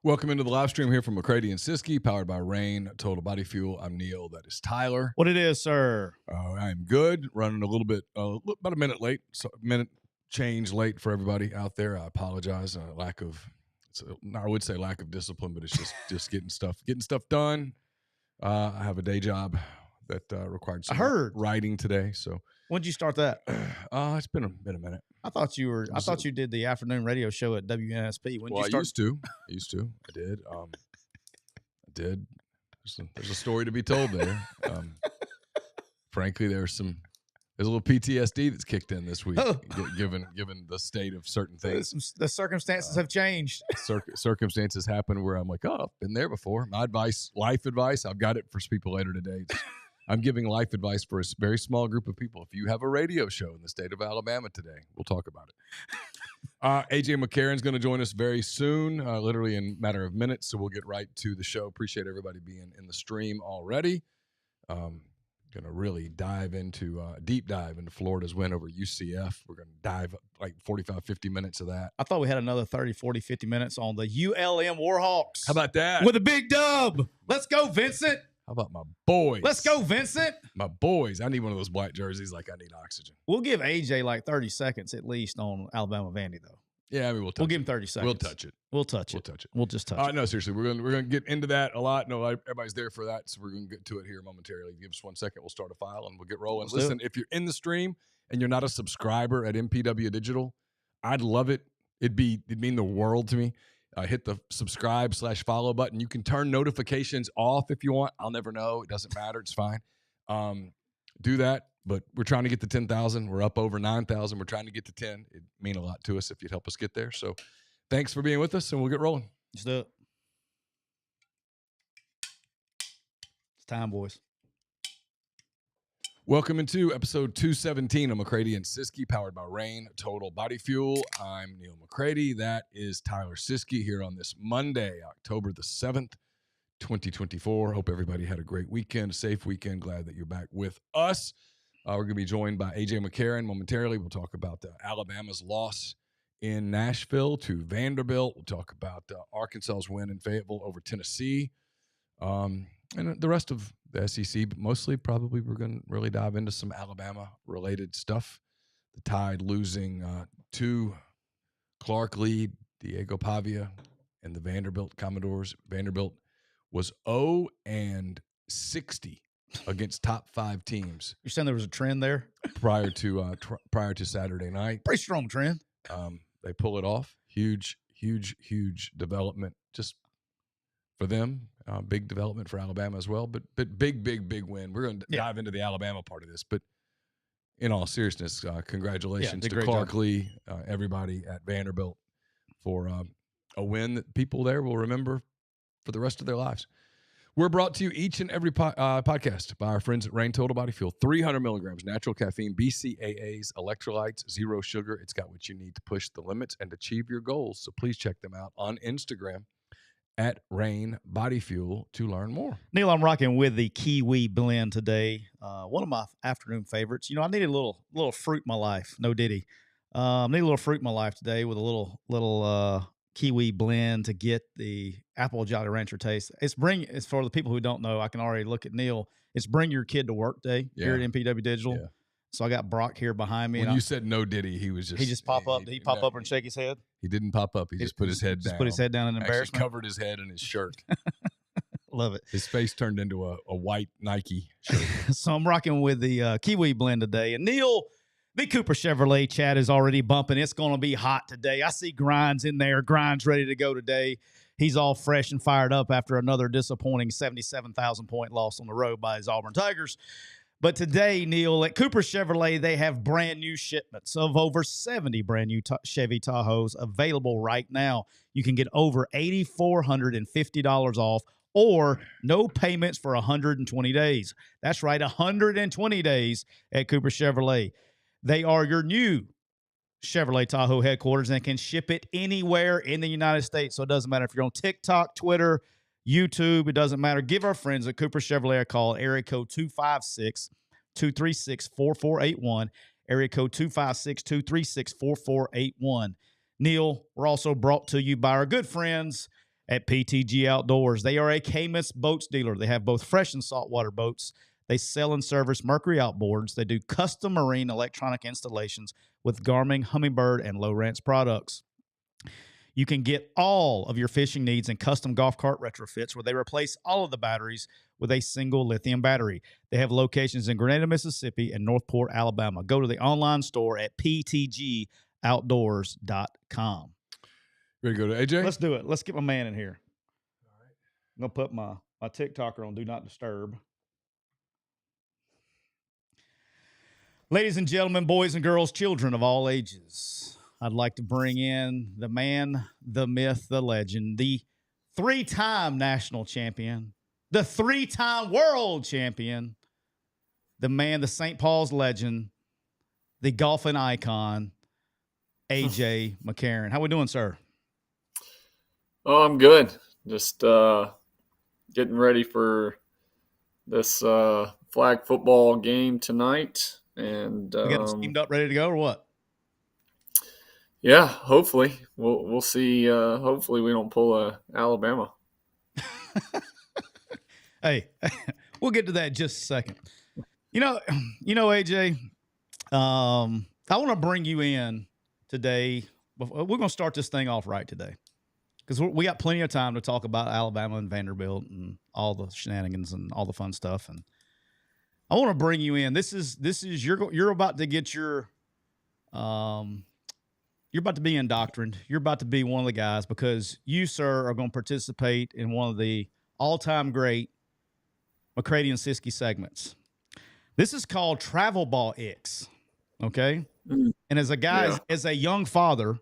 Welcome into the live stream here from McCready and Siskey, powered by Rain Total Body Fuel. I'm Neal. That is Tyler. What it is, sir? I am good. Running a little bit, about a minute late. So a minute change late for everybody out there. I apologize. I would say lack of discipline, but it's just getting stuff done. I have a day job that required some writing today. So when did you start that? It's been a minute. I thought you did the afternoon radio show at WNSP. When did you start? I used to. I did. I did. There's a story to be told there. Frankly, there's a little PTSD that's kicked in this week, given the state of certain things. The circumstances have changed. Circumstances happen where I'm like, oh, I've been there before. My advice, life advice, I've got it for people later today. I'm giving life advice for a very small group of people. If you have a radio show in the state of Alabama today, we'll talk about it. AJ McCarron's going to join us very soon, literally in a matter of minutes, so we'll get right to the show. Appreciate everybody being in the stream already. Going to really deep dive into Florida's win over UCF. We're going to dive like 45, 50 minutes of that. I thought we had another 30, 40, 50 minutes on the ULM Warhawks. How about that? With a big dub. Let's go, Vincent. How about my boys? Let's go, Vincent. My boys. I need one of those white jerseys like I need oxygen. We'll give AJ like 30 seconds at least on Alabama-Vandy, though. Yeah, I mean, we'll give him 30 seconds. We'll touch it. We'll just touch it. No, seriously, we're gonna get into that a lot. No, everybody's there for that, so we're gonna get to it here momentarily. Give us 1 second. We'll start a file and we'll get rolling. Listen, if you're in the stream and you're not a subscriber at MPW Digital, I'd love it. It'd mean the world to me. Hit the subscribe/follow button. You can turn notifications off if you want. I'll never know. It doesn't matter. It's fine. Do that. But we're trying to get to 10,000. We're up over 9,000. We're trying to get to 10. It'd mean a lot to us if you'd help us get there. So thanks for being with us, and we'll get rolling. Let's do it. It's time, boys. Welcome into episode 217 of McCready and Siskey, powered by Rain Total Body Fuel. I'm Neal McCready. That is Tyler Siskey here on this Monday, October the 7th, 2024. Hope everybody had a great weekend, a safe weekend. Glad that you're back with us. We're going to be joined by AJ McCarron momentarily. We'll talk about Alabama's loss in Nashville to Vanderbilt. We'll talk about Arkansas's win in Fayetteville over Tennessee. And the rest of the SEC, but mostly probably we're going to really dive into some Alabama-related stuff. The Tide losing to Clark Lee, Diego Pavia, and the Vanderbilt Commodores. Vanderbilt was 0-60 against top 5 teams. You're saying there was a trend there? Prior to Saturday night. Pretty strong trend. They pull it off. Huge development just for them. Big development for Alabama as well, but big win. We're going to dive into the Alabama part of this, but in all seriousness, congratulations to Clark Lee, everybody at Vanderbilt for a win that people there will remember for the rest of their lives. We're brought to you each and every podcast by our friends at Rain Total Body Fuel. 300 milligrams natural caffeine, BCAAs, electrolytes, zero sugar. It's got what you need to push the limits and achieve your goals. So please check them out on Instagram at Rain Body Fuel to learn more. Neal, I'm rocking with the Kiwi blend today. One of my afternoon favorites. You know, I needed a little fruit in my life. No diddy. Need a little fruit in my life today with a little Kiwi blend to get the apple Jolly Rancher taste. It's for the people who don't know, I can already look at Neal. It's Bring Your Kid to Work Day here at MPW Digital. Yeah. So I got Brock here behind me. When you said no diddy, he just pop up. Did he pop up and shake his head? He didn't pop up. He just put his head down. Just put his head down in embarrassment. Actually covered his head in his shirt. Love it. His face turned into a white Nike shirt. So I'm rocking with the Kiwi blend today. And Neal, the Cooper Chevrolet chat is already bumping. It's going to be hot today. I see Grinds in there. Grinds ready to go today. He's all fresh and fired up after another disappointing 77,000-point loss on the road by his Auburn Tigers. But today, Neal, at Cooper Chevrolet, they have brand new shipments of over 70 brand new Chevy Tahoes available right now. You can get over $8,450 off or no payments for 120 days. That's right, 120 days at Cooper Chevrolet. They are your new Chevrolet Tahoe headquarters and can ship it anywhere in the United States. So it doesn't matter if you're on TikTok, Twitter, YouTube, it doesn't matter. Give our friends at Cooper Chevrolet a call, area code 256-236-4481, area code 256-236-4481. Neal, we're also brought to you by our good friends at PTG Outdoors. They are a Camus boats dealer. They have both fresh and saltwater boats. They sell and service Mercury outboards. They do custom marine electronic installations with Garmin, Humminbird, and Lowrance products. You can get all of your fishing needs in custom golf cart retrofits where they replace all of the batteries with a single lithium battery. They have locations in Grenada, Mississippi, and Northport, Alabama. Go to the online store at ptgoutdoors.com. Ready to go to AJ? Let's do it. Let's get my man in here. All right. I'm going to put my TikToker on Do Not Disturb. Ladies and gentlemen, boys and girls, children of all ages, I'd like to bring in the man, the myth, the legend, the 3-time national champion, the 3-time world champion, the man, the St. Paul's legend, the golfing icon, AJ McCarron. How we doing, sir? Oh, I'm good. Just getting ready for this flag football game tonight. And we got them steamed up, ready to go, or what? Yeah, hopefully we'll see. Hopefully we don't pull a Alabama. Hey, we'll get to that in just a second. You know, AJ. I want to bring you in today. We're going to start this thing off right today because we got plenty of time to talk about Alabama and Vanderbilt and all the shenanigans and all the fun stuff. And I want to bring you in. This is you're about to get your you're about to be indoctrined. You're about to be one of the guys because you, sir, are going to participate in one of the all-time great McCready and Siskey segments. This is called Travel Ball Icks. Okay. Mm-hmm. And as a guy, as a young father,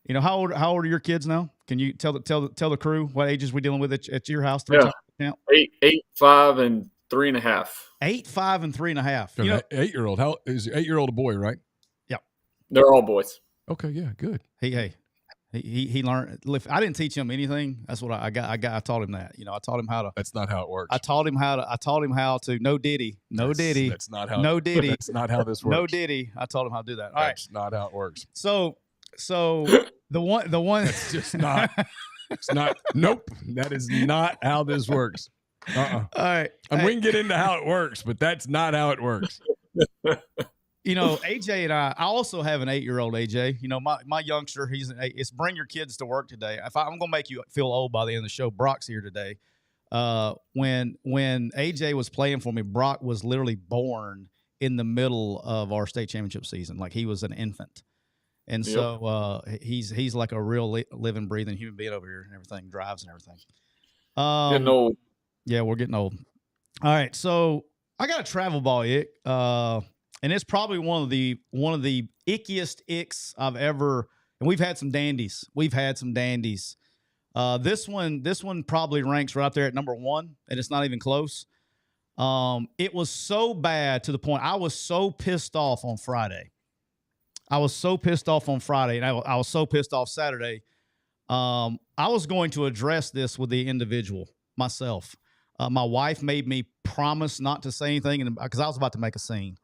you know, how old are your kids now? Can you tell the crew what ages we're dealing with at your house? 8, 5, and 3.5. 8, 5, and 3.5. You know, 8-year-old. How is 8-year-old a boy, right? Yeah. They're all boys. Okay, yeah, good. He learned. I didn't teach him anything. That's what I taught him that. You know, I taught him how to. That's not how it works. I taught him how to. No diddy. That's not how. No diddy. That's not how this works. No diddy. I taught him how to do that. All that's not how it works. So the one. That's just not. It's not. Nope. That is not how this works. All right. And we can get into how it works, but that's not how it works. You know, AJ and I also have an 8-year-old AJ. You know, my youngster, it's bring your kids to work today. I'm going to make you feel old by the end of the show. Brock's here today. When AJ was playing for me, Brock was literally born in the middle of our state championship season. Like he was an infant. And so he's like a real living, breathing human being over here and everything, drives and everything. Getting old. Yeah, we're getting old. All right, so I got a travel ball ick. And it's probably one of the ickiest icks I've ever. And we've had some dandies. This one probably ranks right up there at number 1, and it's not even close. It was so bad to the point I was so pissed off on Friday. And I was so pissed off Saturday. I was going to address this with the individual myself. My wife made me promise not to say anything because I was about to make a scene.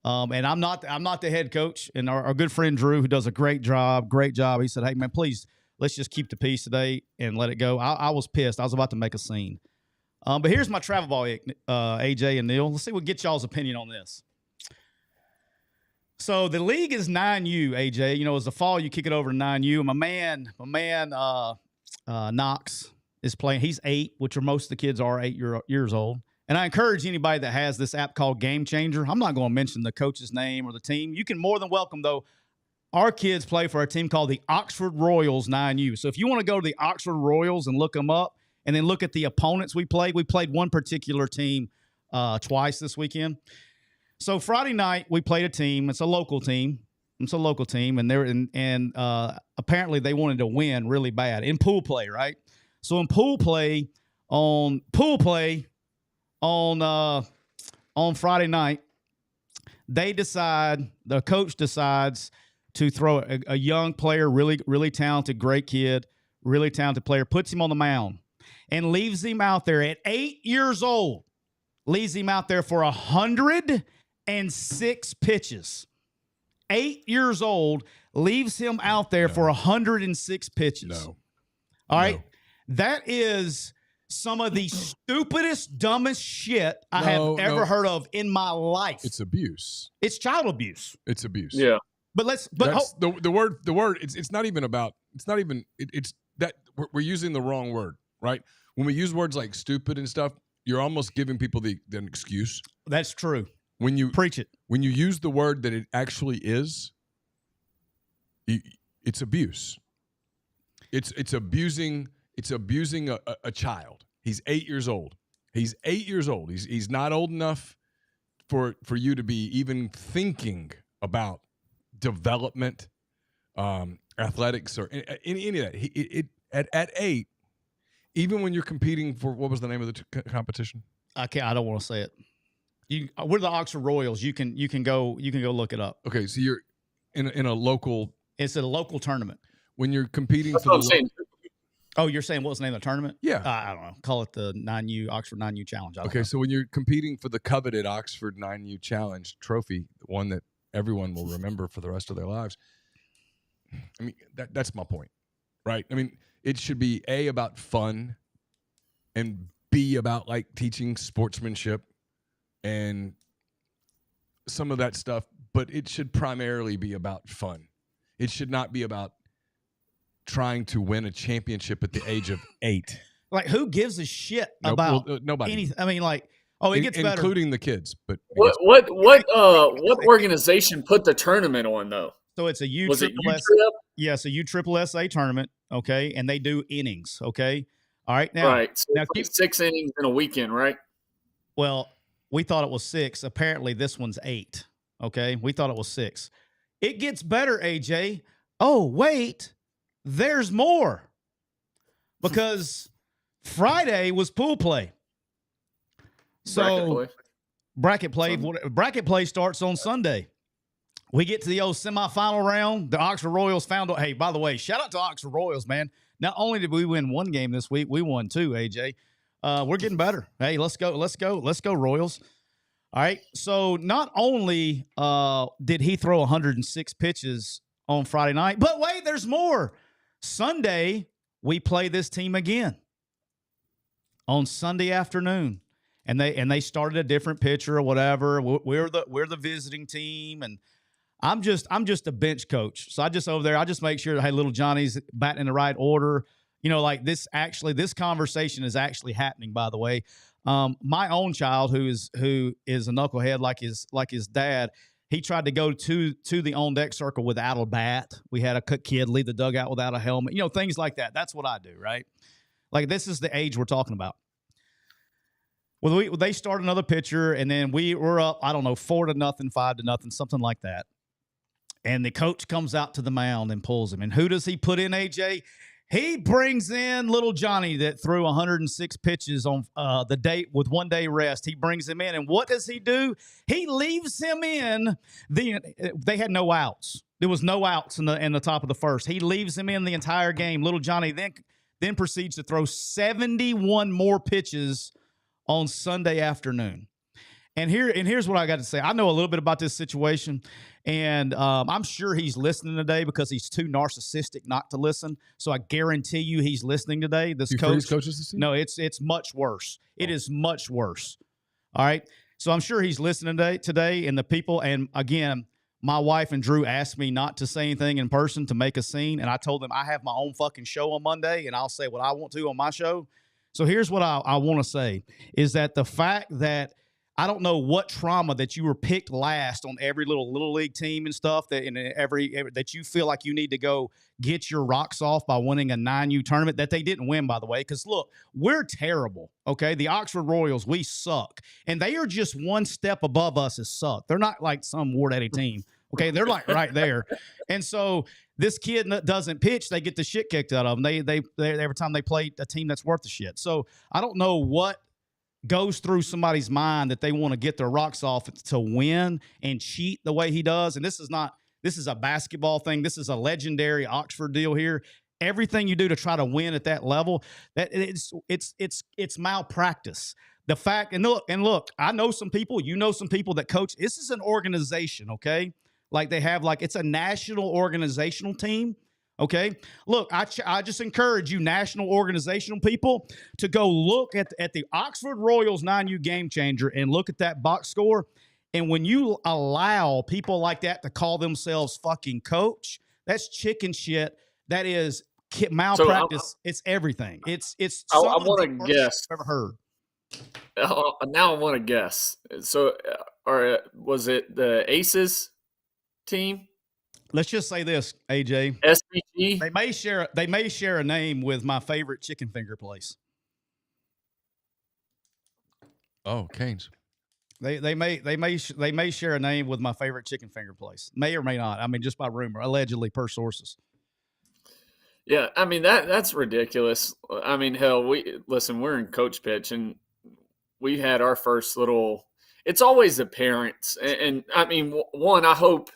And I'm not the head coach, and our good friend Drew, who does a great job. He said, "Hey man, please, let's just keep the peace today and let it go." I was pissed. I was about to make a scene. But here's my travel ball, AJ and Neal. Let's see what get y'all's opinion on this. So the league is 9U, AJ. You know, as the fall, you kick it over to 9U. My man, Knox is playing. He's 8, which are most of the kids are 8 years old. And I encourage anybody that has this app called Game Changer. I'm not going to mention the coach's name or the team. You can more than welcome, though. Our kids play for a team called the Oxford Royals 9U. So if you want to go to the Oxford Royals and look them up and then look at the opponents we played one particular team twice this weekend. So Friday night we played a team. It's a local team. And apparently they wanted to win really bad in pool play, right? So in pool play on Friday night, the coach decides to throw a young player, really, really talented, great kid, really talented player, puts him on the mound and leaves him out there at 8 years old, leaves him out there for 106 pitches. 8 years old, leaves him out there for 106 pitches. No. All right. That is some of the stupidest, dumbest shit I have ever heard of in my life. It's abuse. It's child abuse. It's abuse. Yeah. But the word. It's not even about. It's not even. It's that we're using the wrong word, right? When we use words like stupid and stuff, you're almost giving people an excuse. That's true. When you preach it, when you use the word that it actually is, it's abuse. It's abusing. It's abusing a child. He's 8 years old. He's 8 years old. He's not old enough for you to be even thinking about development, athletics, or any of that. At 8, even when you're competing for, what was the name of the competition? I don't want to say it. We're the Oxford Royals. You can go look it up. Okay, so you're in a local. It's a local tournament. When you're competing That's for what I'm saying. Oh, you're saying what's the name of the tournament? Yeah. I don't know. Call it the Oxford 9U Challenge. Okay, so when you're competing for the coveted Oxford 9U Challenge trophy, one that everyone will remember for the rest of their lives, I mean, that's my point, right? I mean, it should be A, about fun, and B, about like teaching sportsmanship and some of that stuff, but it should primarily be about fun. It should not be about trying to win a championship at the age of 8. Like, who gives a shit about nobody? anything? I mean, like, it gets better, including the kids. But what organization put the tournament on though? So it's a Was it USSSA. UTRIP? Yes, a USSSA tournament. Okay, and they do innings. Okay, all right. Now, Right. So it's like 6 innings in a weekend, right? Well, we thought it was 6. Apparently, this one's 8. Okay, we thought it was 6. It gets better, AJ. Oh, wait, there's more. Because Friday was pool play. So bracket play starts on Sunday. We get to the old semifinal round. The Oxford Royals found out. Hey, by the way, shout out to Oxford Royals, man. Not only did we win one game this week, we won 2, AJ. We're getting better. Hey, let's go, Royals. All right. So not only did he throw 106 pitches on Friday night, but wait, there's more. Sunday, we play this team again on Sunday afternoon. And they started a different pitcher or whatever. We're the visiting team, and I'm just a bench coach. So I just make sure that, hey, little Johnny's batting in the right order. You know, like this conversation is actually happening, by the way. My own child, who is a knucklehead like his dad, he tried to go to the on deck circle without a bat. We had a kid leave the dugout without a helmet. You know, things like that. That's what I do, right? Like, this is the age we're talking about. Well, they start another pitcher, and then we're up, 4-0, 5-0, something like that. And the coach comes out to the mound and pulls him. And who does he put in, AJ? He brings in little Johnny that threw 106 pitches on the day with 1 day rest. He brings him in, and what does he do? He leaves him in. They had no outs. There was no outs in the top of the first. He leaves him in the entire game. Little Johnny then proceeds to throw 71 more pitches on Sunday afternoon. And here's what I got to say. I know a little bit about this situation, and I'm sure he's listening today because he's too narcissistic not to listen. So I guarantee you he's listening today. This coach, coaches to see? No, it's much worse. It is much worse. All right. So I'm sure he's listening today, and the people. And again, my wife and Drew asked me not to say anything in person to make a scene, and I told them I have my own fucking show on Monday, and I'll say what I want to on my show. So here's what I want to say is that the fact that I don't know what trauma that you were picked last on every little league team and stuff that in every that you feel like you need to go get your rocks off by winning a 9U tournament that they didn't win, by the way. Because look, we're terrible. Okay, the Oxford Royals, we suck, and they are just one step above us as suck. They're not like some Ward Eddie team. Okay, they're like right there, and so this kid doesn't pitch, they get the shit kicked out of them. They every time they play a team that's worth the shit. So I don't know what goes through somebody's mind that they want to get their rocks off to win and cheat the way he does. And this is a basketball thing. This is a legendary Oxford deal here. Everything you do to try to win at that level, that it's malpractice. The fact, and look, I know some people, you know some people that coach. This is an organization, okay? Like they have, like, it's a national organizational team. Okay. Look, I just encourage you, national organizational people, to go look at the Oxford Royals 9U Game Changer and look at that box score. And when you allow people like that to call themselves fucking coach, that's chicken shit. That is malpractice. It's everything. It's I some of want the to worst shit guess. I've ever heard. Now I want to guess. So, was it the Aces team? Let's just say this, AJ. SPG? They may share a name with my favorite chicken finger place. Oh, Canes. They may share a name with my favorite chicken finger place. May or may not. I mean, just by rumor, allegedly per sources. Yeah, I mean that's ridiculous. I mean, hell, we're in coach pitch and we had our first little. It's always the parents, and I mean, one, I hope.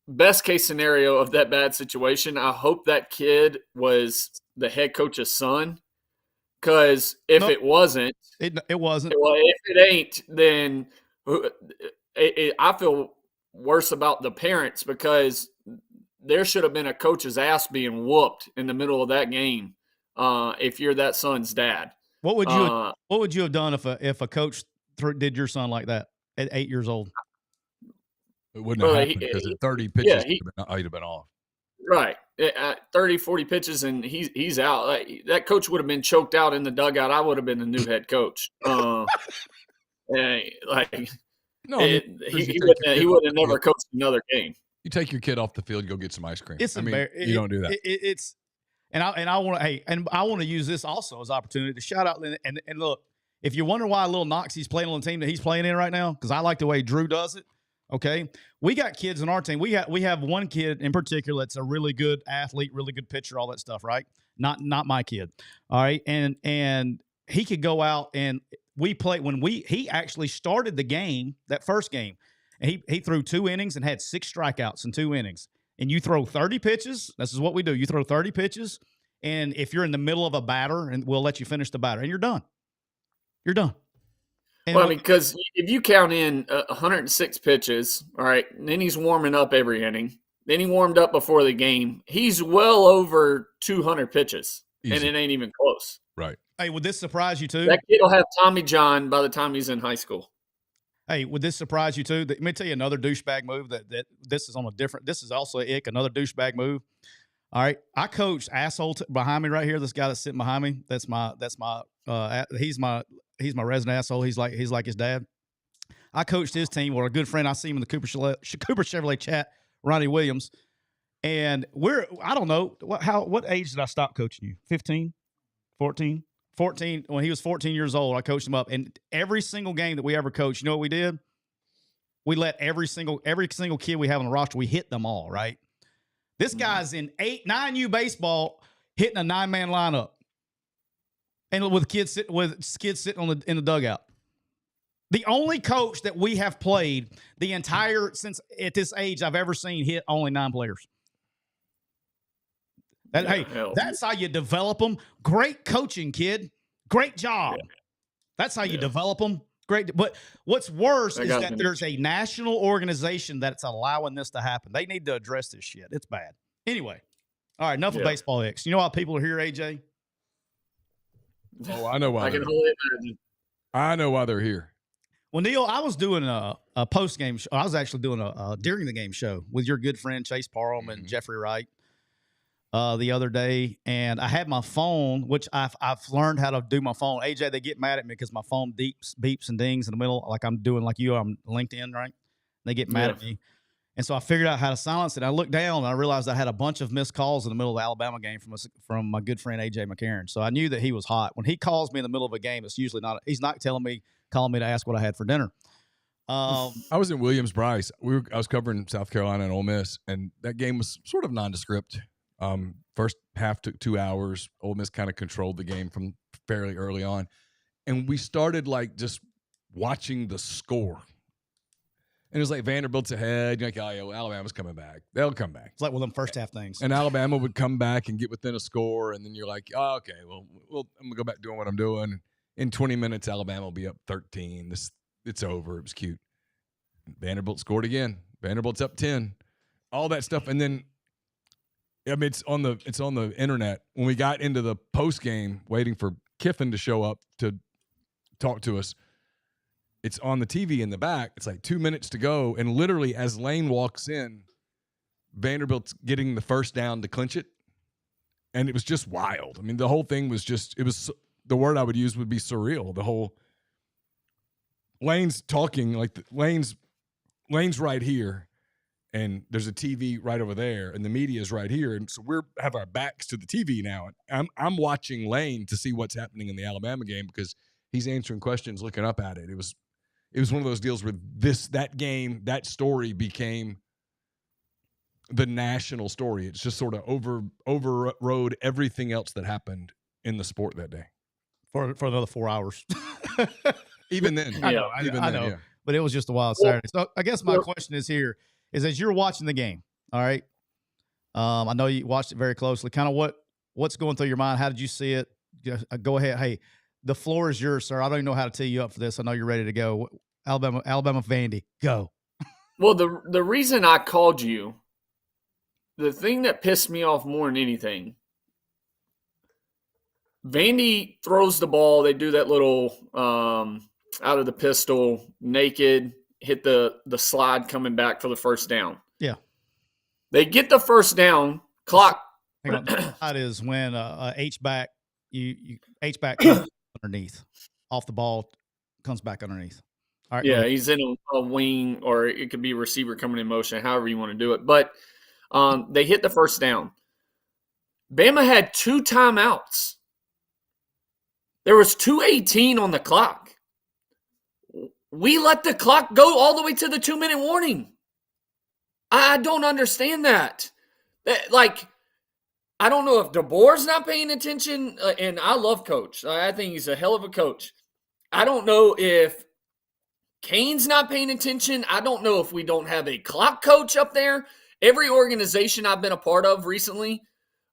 Best case scenario of that bad situation, I hope that kid was the head coach's son. Because if it wasn't, it wasn't. Well, if it ain't, then I feel worse about the parents because there should have been a coach's ass being whooped in the middle of that game. If you're that son's dad, what would you have done if a coach did your son like that at 8 years old? It wouldn't have happened because at 30 pitches, he'd have been off. Right. At 30, 40 pitches, and he's out. That coach would have been choked out in the dugout. I would have been the new head coach. He would have never coached another game. You take your kid off the field, go get some ice cream. You don't do that. I want to use this also as opportunity to shout out and look, if you're wondering why little Noxie's playing on the team that he's playing in right now, because I like the way Drew does it. Okay, we got kids on our team. We have one kid in particular that's a really good athlete, really good pitcher, all that stuff, right? Not my kid. All right, and he could go out and we play he actually started the game, that first game, and he threw 2 innings and had 6 strikeouts in 2 innings. And you throw 30 pitches. This is what we do. You throw 30 pitches, and if you're in the middle of a batter, and we'll let you finish the batter, and you're done. You're done. Well, I mean, because if you count in 106 pitches, all right, and then he's warming up every inning. Then he warmed up before the game. He's well over 200 pitches, and it ain't even close. Right. Hey, would this surprise you too? That kid will have Tommy John by the time he's in high school. Hey, would this surprise you too? Let me tell you another douchebag move that this is on a different. This is also another douchebag move. All right, I coached asshole behind me right here. This guy that's sitting behind me. That's my. He's my resident asshole. He's like his dad. I coached his team with a good friend. I see him in the Cooper Chevrolet chat, Ronnie Williams. And I don't know, what age did I stop coaching you? 15? 14? 14. When he was 14 years old, I coached him up. And every single game that we ever coached, you know what we did? We let every single kid we have on the roster, we hit them all, right? This guy's in 9U baseball hitting a 9-man lineup. And with kids sitting in the dugout. The only coach that we have played since at this age I've ever seen hit only 9 players. That's how you develop them. Great coaching, kid. Great job. Yeah. That's how you develop them. Great. But what's worse is that there's a national organization that's allowing this to happen. They need to address this shit. It's bad. Anyway. All right, enough of baseball X. You know why people are here, AJ? Oh, I know why. I know why they're here. Well, Neal, I was doing a post-game show. I was actually doing a during the game show with your good friend Chase Parham and Jeffrey Wright the other day, and I had my phone, which I've learned how to do my phone. AJ, they get mad at me because my phone beeps and dings in the middle, like I'm doing like you. I'm LinkedIn, right? They get mad at me. And so I figured out how to silence it. I looked down and I realized I had a bunch of missed calls in the middle of the Alabama game from my good friend AJ McCarron. So I knew that he was hot. When he calls me in the middle of a game, it's usually not. He's not calling me to ask what I had for dinner. I was in Williams-Brice. I was covering South Carolina and Ole Miss, and that game was sort of nondescript. First half took 2 hours. Ole Miss kind of controlled the game from fairly early on, and we started like just watching the score. And it was like Vanderbilt's ahead. You're like, oh, yeah, well, Alabama's coming back. They'll come back. It's like one of them first half things. And Alabama would come back and get within a score, and then you're like, oh, okay, well, I'm going to go back doing what I'm doing. In 20 minutes, Alabama will be up 13. It's over. It was cute. Vanderbilt scored again. Vanderbilt's up 10. All that stuff. And then I mean, it's on the internet. When we got into the post game, waiting for Kiffin to show up to talk to us, it's on the TV in the back. It's like 2 minutes to go, and literally as Lane walks in, Vanderbilt's getting the first down to clinch it, and it was just wild. I mean, the whole thing was just, it was, the word I would use would be surreal. The whole Lane's talking like Lane's right here, and there's a TV right over there, and the media is right here, and so we have our backs to the TV now. I'm watching Lane to see what's happening in the Alabama game because he's answering questions, looking up at it. It was one of those deals where that game, that story became the national story. It's just sort of overrode everything else that happened in the sport that day for another 4 hours. Even then, I know. Yeah. But it was just a wild Saturday. So I guess my question is as you're watching the game, all right? I know you watched it very closely. Kind of what's going through your mind? How did you see it? Go ahead. Hey, the floor is yours, sir. I don't even know how to tee you up for this. I know you're ready to go. Alabama, Vandy, go. Well, the reason I called you, the thing that pissed me off more than anything, Vandy throws the ball. They do that little out of the pistol, naked, hit the slide coming back for the first down. Yeah. They get the first down, clock. Hang on. That is when H-back, H-back comes underneath. Off the ball, comes back underneath. All right. Yeah, he's in a wing, or it could be a receiver coming in motion, however you want to do it. But they hit the first down. Bama had 2 timeouts. There was 2:18 on the clock. We let the clock go all the way to the 2-minute warning. I don't understand that. I don't know if DeBoer's not paying attention, and I love Coach. I think he's a hell of a coach. I don't know if Kane's not paying attention. I don't know if we don't have a clock coach up there. Every organization I've been a part of recently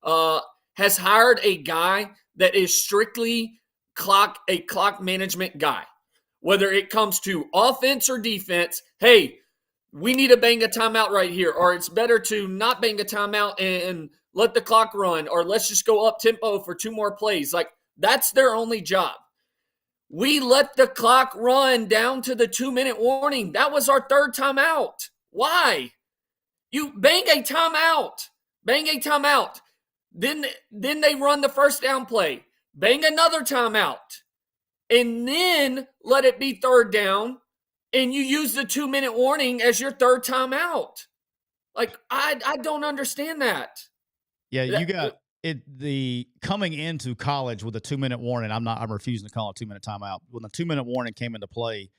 has hired a guy that is strictly a clock management guy. Whether it comes to offense or defense, hey, we need to bang a timeout right here, or it's better to not bang a timeout and let the clock run, or let's just go up tempo for 2 more plays. Like, that's their only job. We let the clock run down to the 2-minute warning. That was our 3rd timeout. Why? You bang a timeout. Bang a timeout. Then they run the first down play. Bang another timeout. And then let it be 3rd down, and you use the 2-minute warning as your 3rd timeout. Like, I don't understand that. Yeah, you got it. The coming into college with a 2-minute warning, I'm refusing to call it a 2-minute timeout. When the 2-minute warning came into play,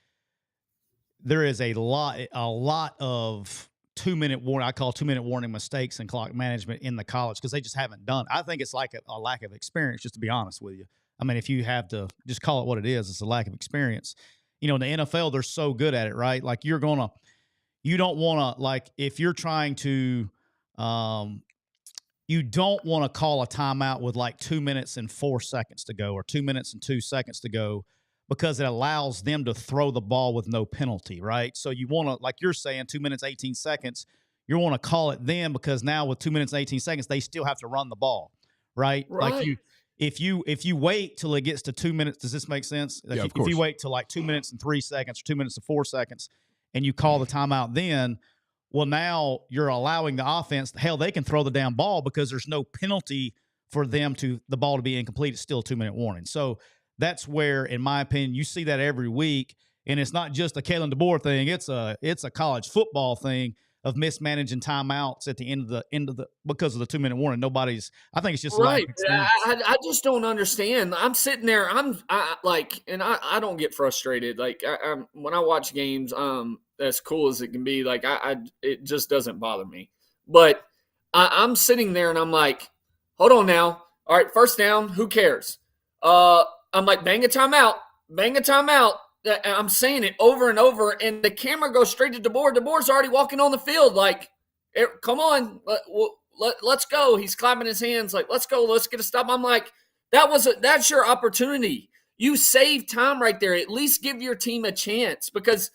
there is a lot of 2-minute warning. I call 2-minute warning mistakes in clock management in the college because they just haven't done. I think it's like a lack of experience, just to be honest with you. I mean, if you have to just call it what it is, it's a lack of experience. In the NFL, they're so good at it, right? Like you don't want to, like, if you're trying to, you don't want to call a timeout with like 2 minutes and 4 seconds to go or 2 minutes and 2 seconds to go because it allows them to throw the ball with no penalty, right? So you want to, like you're saying, 2 minutes, 18 seconds, you want to call it then because now with 2 minutes, 18 seconds, they still have to run the ball, right? Like if you wait till it gets to 2 minutes, does this make sense? Like of course. If you wait till like 2 minutes and 3 seconds or 2 minutes and 4 seconds and you call the timeout then, well, now you're allowing the offense, hell, they can throw the damn ball because there's no penalty for them the ball to be incomplete. It's still a 2-minute warning. So that's where, in my opinion, you see that every week. And it's not just a Kalen DeBoer thing. It's a college football thing of mismanaging timeouts at the end of the because of the 2-minute warning. I think it's just right. I just don't understand. I'm sitting there. I don't get frustrated. Like when I watch games, as cool as it can be, like it just doesn't bother me. But I'm sitting there and I'm like, hold on now. All right, first down. Who cares? I'm like, bang a timeout. I'm saying it over and over, and the camera goes straight to DeBoer. DeBoer's already walking on the field. Like, come on, let's go. He's clapping his hands like, let's go. Let's get a stop. I'm like, that's your opportunity. You save time right there. At least give your team a chance because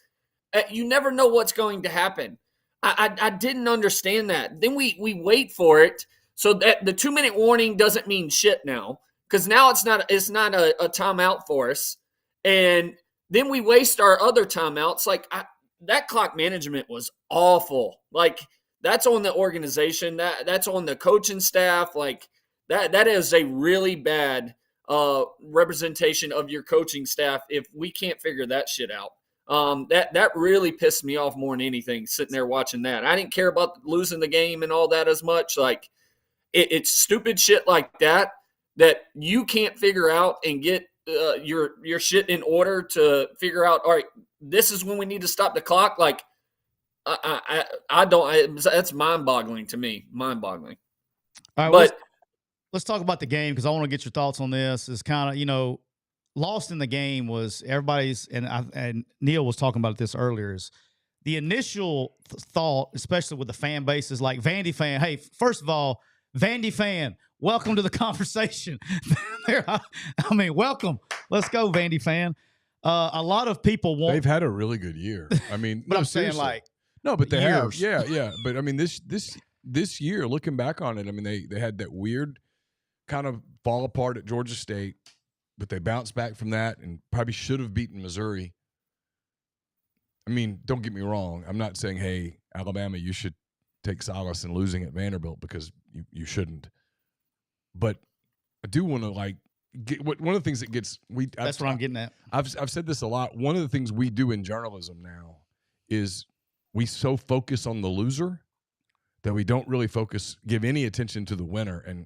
you never know what's going to happen. I didn't understand that. Then we wait for it. So that the 2-minute warning doesn't mean shit now, because now it's not a timeout for us. And then we waste our other timeouts. Like that clock management was awful. Like that's on the organization. That's on the coaching staff. Like that is a really bad representation of your coaching staff if we can't figure that shit out. That really pissed me off more than anything, sitting there watching that. I didn't care about losing the game and all that as much. Like it's stupid shit like that you can't figure out and get your shit in order to figure out, all right, this is when we need to stop the clock. Like I don't, that's mind-boggling to me. Mind-boggling. All right, but let's talk about the game, because I want to get your thoughts on this. Is kind of, lost in the game was everybody's, and Neal was talking about this earlier, is the initial thought, especially with the fan bases like Vandy fan. Hey, first of all, Vandy fan, welcome to the conversation. Welcome. Let's go, Vandy fan. A lot of people want. They've had a really good year. I mean, but I'm seriously. saying no, but they years. have. Yeah. But I mean, this year, looking back on it, I mean, they had that weird kind of fall apart at Georgia State, but they bounced back from that and probably should have beaten Missouri. I mean, don't get me wrong. I'm not saying, hey, Alabama, you should take solace in losing at Vanderbilt, because you shouldn't. But I do want to one of the things that gets that's what I'm getting at. I've said this a lot. One of the things we do in journalism now is we so focus on the loser that we don't really give any attention to the winner, and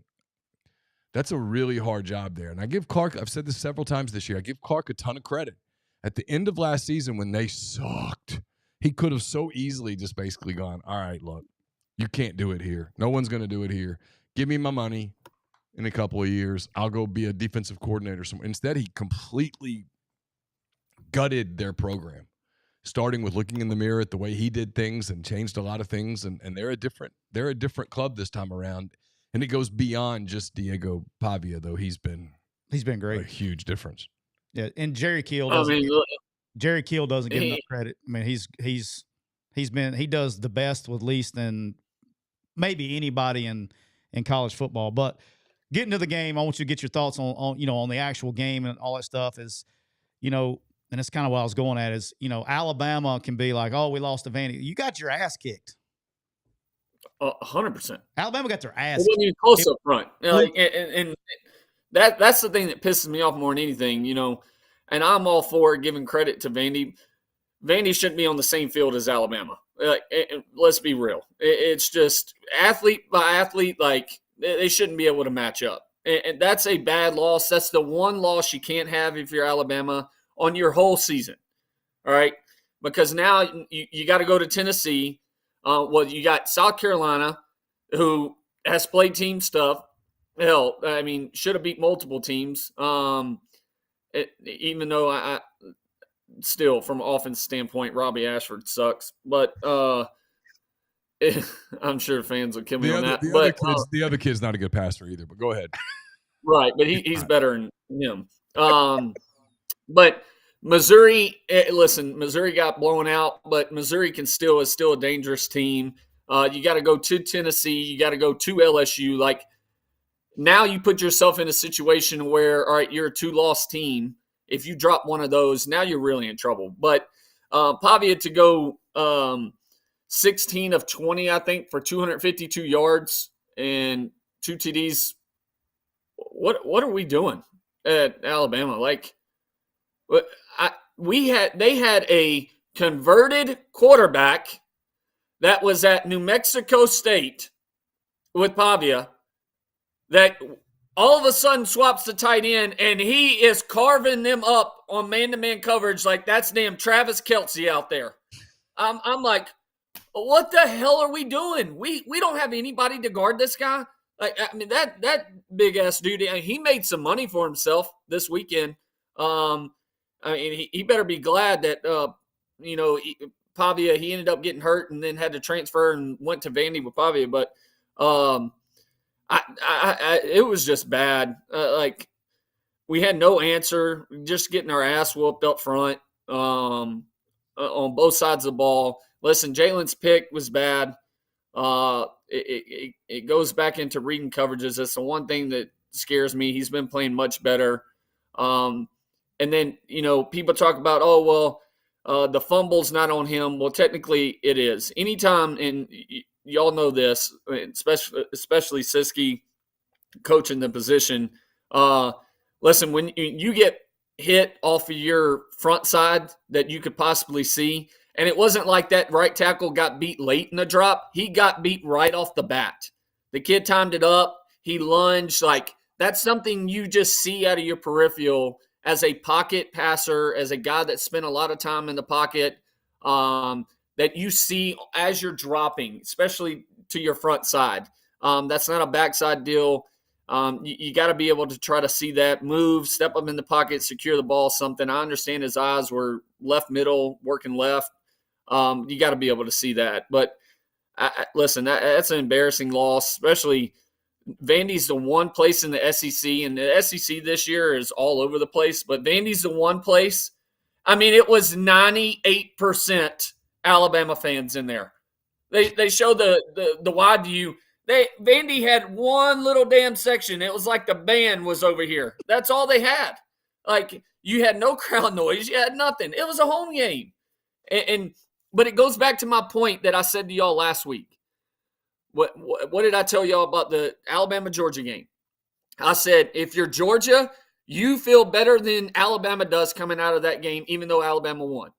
that's a really hard job there. And I give Clark, I've said this several times this year, I give Clark a ton of credit. At the end of last season, when they sucked, he could have so easily just basically gone, all right, look, you can't do it here. No one's going to do it here. Give me my money in a couple of years. I'll go be a defensive coordinator somewhere. Instead, he completely gutted their program, starting with looking in the mirror at the way he did things and changed a lot of things. And they're a different club this time around. And it goes beyond just Diego Pavia, though he's been great. A huge difference. Yeah, and Jerry Keel doesn't get enough credit. I mean, he does the best with least than maybe anybody in college football. But getting to the game, I want you to get your thoughts on the actual game and all that stuff. Is and it's kind of what I was going at is Alabama can be like, oh, we lost to Vandy. You got your ass kicked. 100%. Alabama got their ass. It wasn't even close up front. And that's the thing that pisses me off more than anything. And I'm all for giving credit to Vandy. Vandy shouldn't be on the same field as Alabama. Let's be real. It's just athlete by athlete. Like they shouldn't be able to match up. And that's a bad loss. That's the one loss you can't have if you're Alabama on your whole season. All right, because now you got to go to Tennessee. You got South Carolina, who has played team stuff. Hell, I mean, should have beat multiple teams. Even though I still, from an offense standpoint, Robbie Ashford sucks. But I'm sure fans will kill me on that. The other kid's not a good passer either. But go ahead. Right, but he's better than him. But Missouri, Missouri got blown out, but Missouri is still a dangerous team. You got to go to Tennessee. You got to go to LSU. Like, now you put yourself in a situation where, all right, you're a 2-loss team. If you drop one of those, now you're really in trouble. But Pavia to go 16 of 20, I think, for 252 yards and 2 TDs. What are we doing at Alabama? Like, they had a converted quarterback that was at New Mexico State with Pavia that all of a sudden swaps to tight end, and he is carving them up on man-to-man coverage like that's damn Travis Kelce out there. I'm like, what the hell are we doing? We don't have anybody to guard this guy. Like, I mean, that big ass dude, he made some money for himself this weekend. I mean, he better be glad that Pavia, he ended up getting hurt and then had to transfer and went to Vandy with Pavia. But it was just bad. Like, we had no answer, just getting our ass whooped up front on both sides of the ball. Listen, Jalen's pick was bad. It goes back into reading coverages. That's the one thing that scares me. He's been playing much better. And then, people talk about, the fumble's not on him. Well, technically it is. Anytime, and y'all know this, especially Siskey coaching the position. Listen, when you get hit off of your front side that you could possibly see, and it wasn't like that right tackle got beat late in the drop. He got beat right off the bat. The kid timed it up. He lunged. Like, that's something you just see out of your peripheral as a pocket passer, as a guy that spent a lot of time in the pocket, that you see as you're dropping, especially to your front side. That's not a backside deal. You got to be able to try to see that, move, step up in the pocket, secure the ball, something. I understand his eyes were left middle, working left. You got to be able to see that. But listen, that's an embarrassing loss, especially Vandy's the one place in the SEC, and the SEC this year is all over the place, but Vandy's the one place. I mean, it was 98% Alabama fans in there. They show the wide view. Vandy had one little damn section. It was like the band was over here. That's all they had. Like, you had no crowd noise. You had nothing. It was a home game. But it goes back to my point that I said to y'all last week. What did I tell y'all about the Alabama-Georgia game? I said, if you're Georgia, you feel better than Alabama does coming out of that game, even though Alabama won.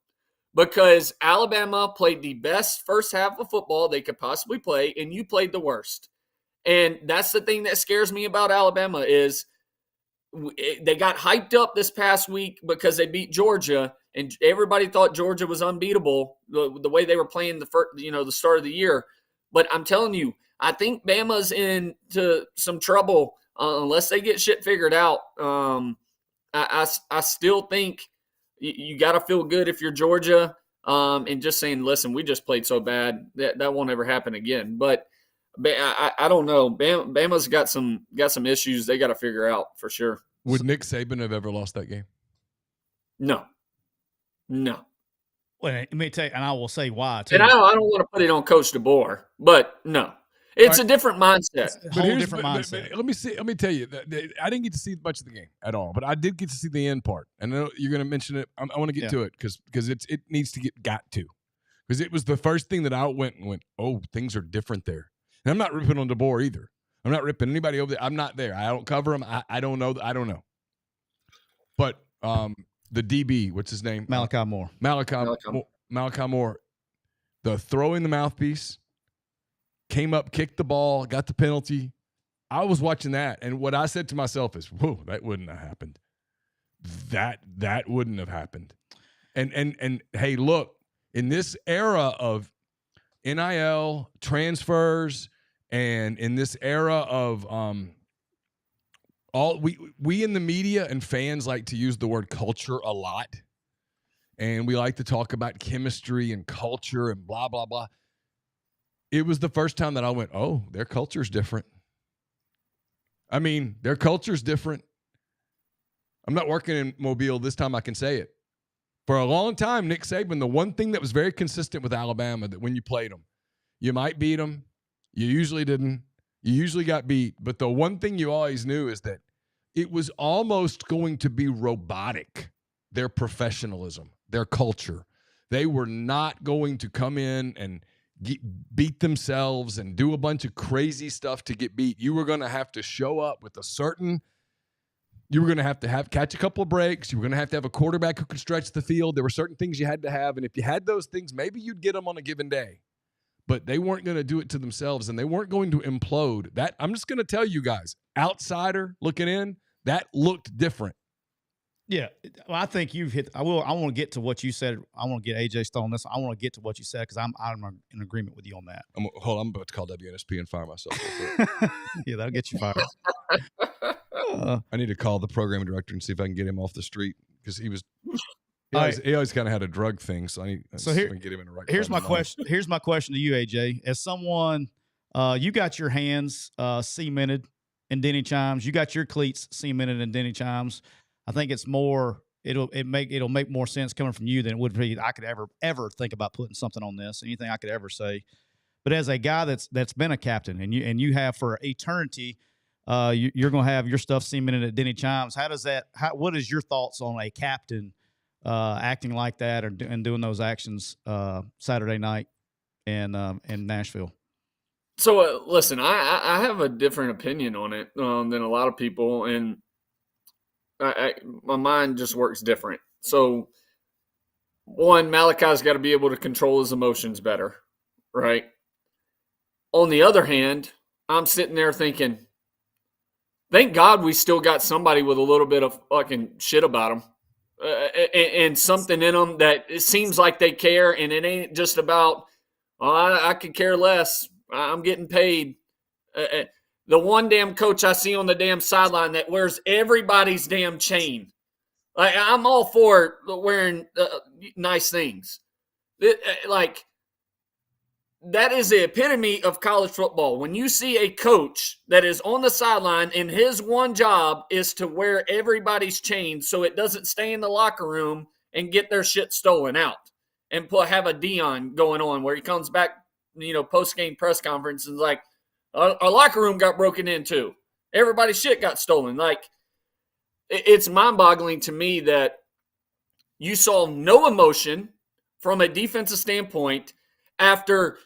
Because Alabama played the best first half of football they could possibly play, and you played the worst. And that's the thing that scares me about Alabama is they got hyped up this past week because they beat Georgia, and everybody thought Georgia was unbeatable the way they were playing the start of the year. But I'm telling you, I think Bama's into some trouble unless they get shit figured out. I still think you got to feel good if you're Georgia, and just saying, listen, we just played so bad that won't ever happen again. But I don't know. Bama's got some issues they got to figure out for sure. Would Nick Saban have ever lost that game? No. Well, let me tell you, and I will say why too. And I don't want to put it on Coach DeBoer, but no, it's a different mindset. It's a whole different mindset. But let me tell you, I didn't get to see much of the game at all, but I did get to see the end part. And I know you're going to mention it. I want to get to it because it needs to got to, because it was the first thing that I went, oh, things are different there. And I'm not ripping on DeBoer either. I'm not ripping anybody over there. I'm not there. I don't cover him. I don't know. I don't know. But the DB, what's his name? Malachi Moore. Malachi Moore, the throwing the mouthpiece, came up, kicked the ball, got the penalty. I was watching that, and what I said to myself is, whoa, that wouldn't have happened. That wouldn't have happened. And hey, look, in this era of NIL transfers, and in this era of we in the media and fans like to use the word culture a lot, and we like to talk about chemistry and culture and blah blah blah. It was the first time that I went, oh, their culture's different. I mean, their culture's different. I'm not working in Mobile this time. I can say it. For a long time, Nick Saban, the one thing that was very consistent with Alabama, that when you played them, you might beat them. You usually didn't. You usually got beat. But the one thing you always knew is that it was almost going to be robotic, their professionalism, their culture. They were not going to come in and beat themselves and do a bunch of crazy stuff to get beat. You were going to have to show up with you were going to have catch a couple of breaks. You were going to have a quarterback who could stretch the field. There were certain things you had to have. And if you had those things, maybe you'd get them on a given day. But they weren't going to do it to themselves, and they weren't going to implode. That, I'm just going to tell you guys, outsider looking in, that looked different. Yeah, well, I think you've hit. I want to get to what you said. I want to get AJ Stoll on this. I want to get to what you said because I'm in agreement with you on that. I'm about to call WNSP and fire myself. Yeah, that'll get you fired. I need to call the program director and see if I can get him off the street because he always kind of had a drug thing. So I need to get him in the right. Here's my question. Here's my question to you, AJ. As someone, you got your hands cemented in Denny Chimes. You got your cleats cemented in Denny Chimes. I think it's more. It'll make more sense coming from you than it would be. I could ever think about putting something on this. Anything I could ever say. But as a guy that's been a captain and you have for eternity, you're going to have your stuff cemented at Denny Chimes. What is your thoughts on a captain acting like that and doing those actions Saturday night in Nashville? So listen, I have a different opinion on it than a lot of people, and my mind just works different. So one, Malachi's got to be able to control his emotions better, right? On the other hand, I'm sitting there thinking, thank God we still got somebody with a little bit of fucking shit about them and something in them that it seems like they care, and it ain't just about, I could care less. I'm getting paid. The one damn coach I see on the damn sideline that wears everybody's damn chain. Like, I'm all for wearing nice things. Like, that is the epitome of college football. When you see a coach that is on the sideline and his one job is to wear everybody's chain so it doesn't stay in the locker room and get their shit stolen out and have a Dion going on where he comes back, post-game press conference and is like, our locker room got broken into. Everybody's shit got stolen. Like, it's mind-boggling to me that you saw no emotion from a defensive standpoint after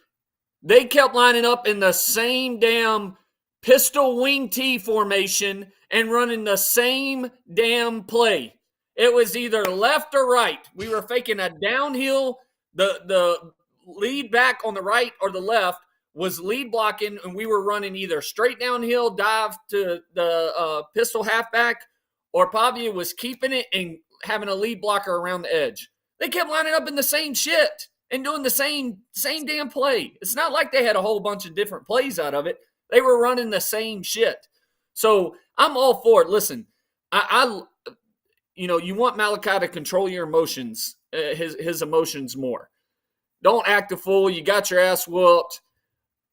they kept lining up in the same damn pistol wing T formation and running the same damn play. It was either left or right. We were faking a downhill. The lead back on the right or the left was lead blocking, and we were running either straight downhill, dive to the pistol halfback, or Pavia was keeping it and having a lead blocker around the edge. They kept lining up in the same shit and doing the same damn play. It's not like they had a whole bunch of different plays out of it. They were running the same shit. So I'm all for it. Listen, you want Malachi to control your emotions, his emotions more. Don't act a fool. You got your ass whooped.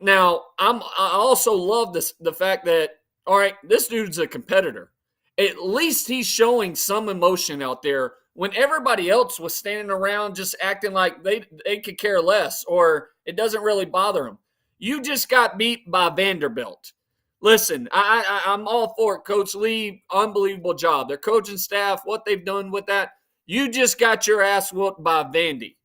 Now, I also love the fact that, all right, this dude's a competitor. At least he's showing some emotion out there when everybody else was standing around just acting like they could care less or it doesn't really bother them. You just got beat by Vanderbilt. Listen, I'm all for it. Coach Lee, unbelievable job. Their coaching staff, what they've done with that. You just got your ass whooped by Vandy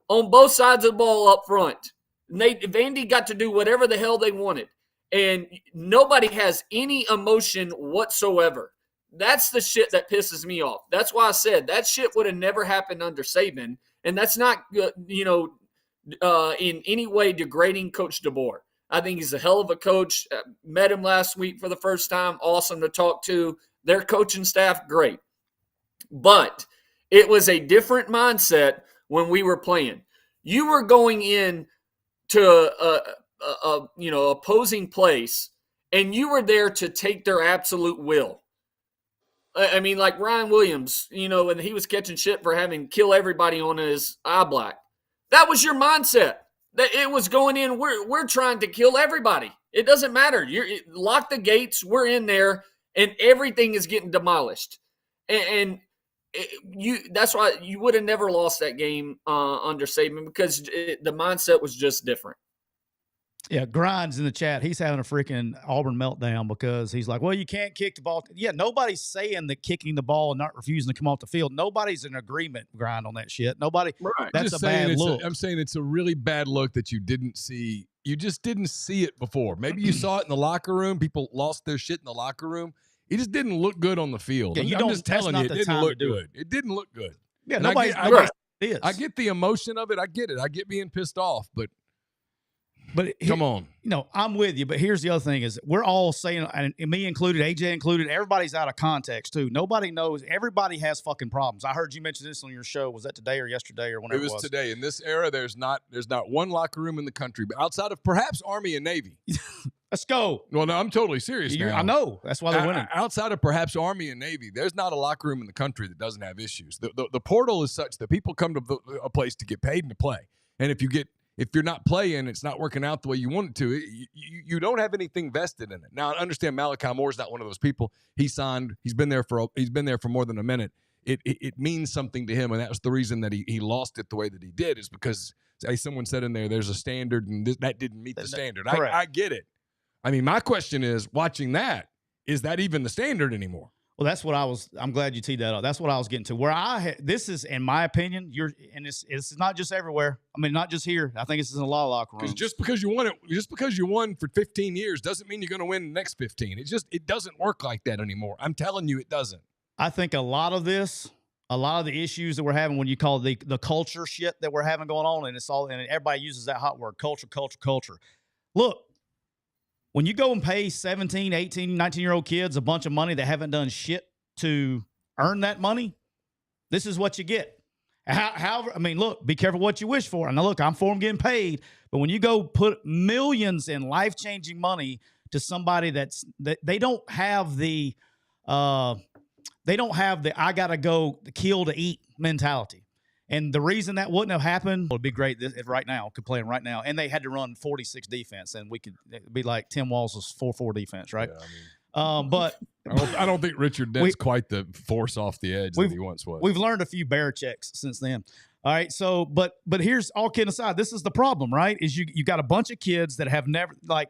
on both sides of the ball up front. Vandy got to do whatever the hell they wanted, and nobody has any emotion whatsoever. That's the shit that pisses me off. That's why I said that shit would have never happened under Saban, and that's not, in any way degrading Coach DeBoer. I think he's a hell of a coach. Met him last week for the first time. Awesome to talk to. Their coaching staff, great. But it was a different mindset when we were playing. You were going in to opposing place, and you were there to take their absolute will. I mean, like Ryan Williams, and he was catching shit for having kill everybody on his eye black. That was your mindset. That it was going in. We're trying to kill everybody. It doesn't matter. Lock the gates. We're in there, and everything is getting demolished. And that's why you would have never lost that game under Saban, because the mindset was just different. Yeah, Grinds in the chat. He's having a freaking Auburn meltdown because he's like, well, you can't kick the ball. Yeah, nobody's saying that kicking the ball and not refusing to come off the field. Nobody's in agreement, Grind, on that shit. Nobody. Right. That's a bad look. I'm saying it's a really bad look that you didn't see. You just didn't see it before. Maybe you saw it in the locker room. People lost their shit in the locker room. It just didn't look good on the field. Yeah, I'm just telling you, it didn't look good. It didn't look good. Yeah, and nobody's I get the emotion of it. I get it. I get being pissed off, but come on. I'm with you, but here's the other thing is we're all saying, and me included, AJ included, everybody's out of context too. Nobody knows. Everybody has fucking problems. I heard you mention this on your show. Was that today or yesterday or whenever it was? Today. In this era, there's not one locker room in the country, but outside of perhaps Army and Navy. Let's go. Well, no, I'm totally serious now. I know. That's why they're winning. Outside of perhaps Army and Navy, there's not a locker room in the country that doesn't have issues. The portal is such that people come to a place to get paid and to play. And if you're not playing, it's not working out the way you want it to, you don't have anything vested in it. Now, I understand Malachi Moore's not one of those people. He's been there for more than a minute. it means something to him, and that was the reason that he lost it the way that he did, is because someone said in there's a standard, and that didn't meet the standard. I get it. I mean, my question is, watching that, is that even the standard anymore? Well, that's what I'm glad you teed that up. That's what I was getting to. Where this is, in my opinion, and it's not just everywhere. I mean, not just here. I think it's in a lot of locker rooms. Because just because you won for 15 years doesn't mean you're going to win the next 15. It doesn't work like that anymore. I'm telling you, it doesn't. I think a lot of the issues that we're having, when you call the culture shit that we're having going on, and everybody uses that hot word, culture. Look, when you go and pay 17, 18, 19-year-old kids a bunch of money that haven't done shit to earn that money, this is what you get. However, I mean, look, be careful what you wish for. And now, look, I'm for them getting paid, but when you go put millions in life-changing money to somebody that they don't have the I gotta go kill to eat mentality. And the reason that wouldn't have happened would be great right now, could play them right now. And they had to run 46 defense, and it'd be like Tim Walz's 4-4 defense, right? Yeah, I mean, but I don't think Richard Dent's quite the force off the edge that he once was. We've learned a few bear checks since then. All right, so but here's, all kidding aside, this is the problem, right? Is you got a bunch of kids that have never, like,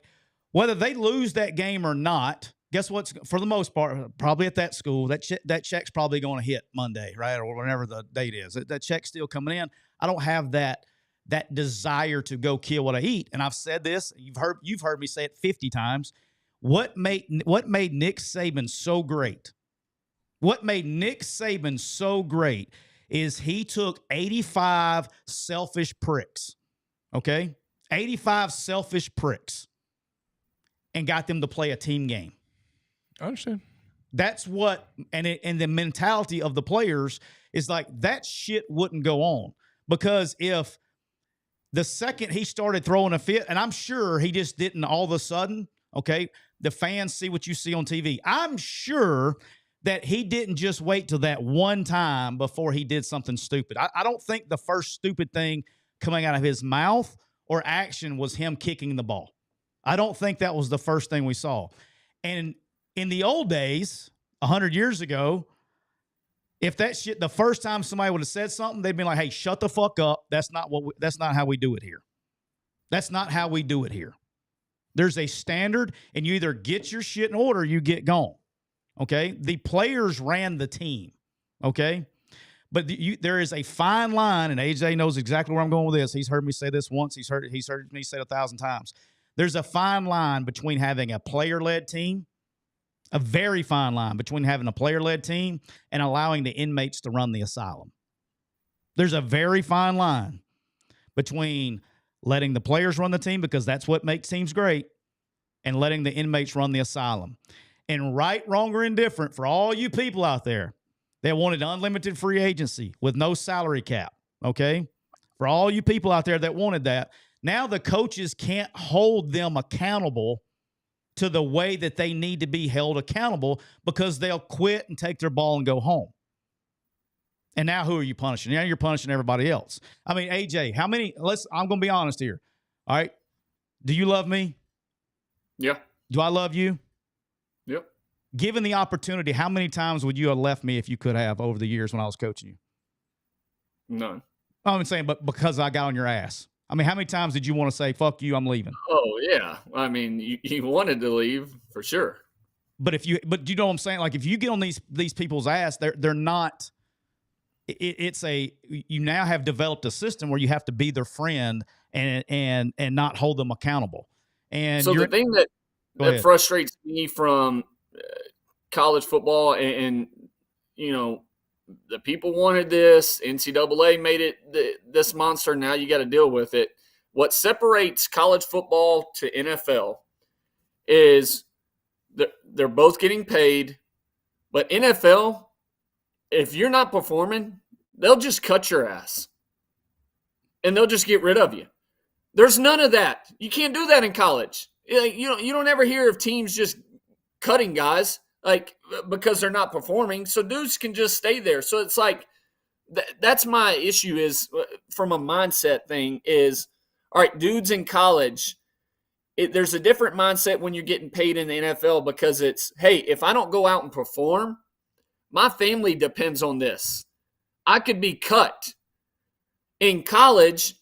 whether they lose that game or not, guess what's, for the most part, probably at that school, that check's probably going to hit Monday, right, or whenever the date is. That check's still coming in. I don't have that desire to go kill what I eat. And I've said this. You've heard me say it 50 times. What made Nick Saban so great? What made Nick Saban so great is he took 85 selfish pricks, okay, 85 selfish pricks, and got them to play a team game. I understand. That's what, and the mentality of the players is like, that shit wouldn't go on, because if the second he started throwing a fit, and I'm sure he just didn't all of a sudden, okay, the fans see what you see on TV. I'm sure that he didn't just wait till that one time before he did something stupid. I don't think the first stupid thing coming out of his mouth or action was him kicking the ball. I don't think that was the first thing we saw. And in the old days, 100 years ago, if that shit, the first time somebody would have said something, they'd be like, hey, shut the fuck up. That's not how we do it here. That's not how we do it here. There's a standard, and you either get your shit in order or you get gone. Okay? The players ran the team. Okay? But there is a fine line, and AJ knows exactly where I'm going with this. He's heard me say this once. He's heard me say it 1,000 times. There's a fine line between having a player-led team, a very fine line between having a player-led team and allowing the inmates to run the asylum. There's a very fine line between letting the players run the team, because that's what makes teams great, and letting the inmates run the asylum. And right, wrong, or indifferent, for all you people out there that wanted unlimited free agency with no salary cap, okay? For all you people out there that wanted that, now the coaches can't hold them accountable to the way that they need to be held accountable, because they'll quit and take their ball and go home. And now who are you punishing? Now you're punishing everybody else. I mean, AJ, I'm going to be honest here. All right. Do you love me? Yeah. Do I love you? Yep. Given the opportunity, how many times would you have left me if you could have over the years when I was coaching you? None. I'm saying, but because I got on your ass. I mean, how many times did you want to say, fuck you, I'm leaving? Oh, yeah. I mean, you wanted to leave for sure. But you know what I'm saying? Like, if you get on these people's ass, they're not. You now have developed a system where you have to be their friend and not hold them accountable. And so the thing that frustrates me from college football, and you know, the people wanted this, NCAA made it this monster. Now you got to deal with it. What separates college football to NFL is they're both getting paid, but NFL, if you're not performing, they'll just cut your ass and they'll just get rid of you. There's none of that. You can't do that in college. You don't ever hear of teams just cutting guys like because they're not performing. So dudes can just stay there. So it's like that's my issue is from a mindset thing is, all right, dudes in college, there's a different mindset when you're getting paid in the NFL, because it's, hey, if I don't go out and perform, My family depends on this. I could be cut. In college,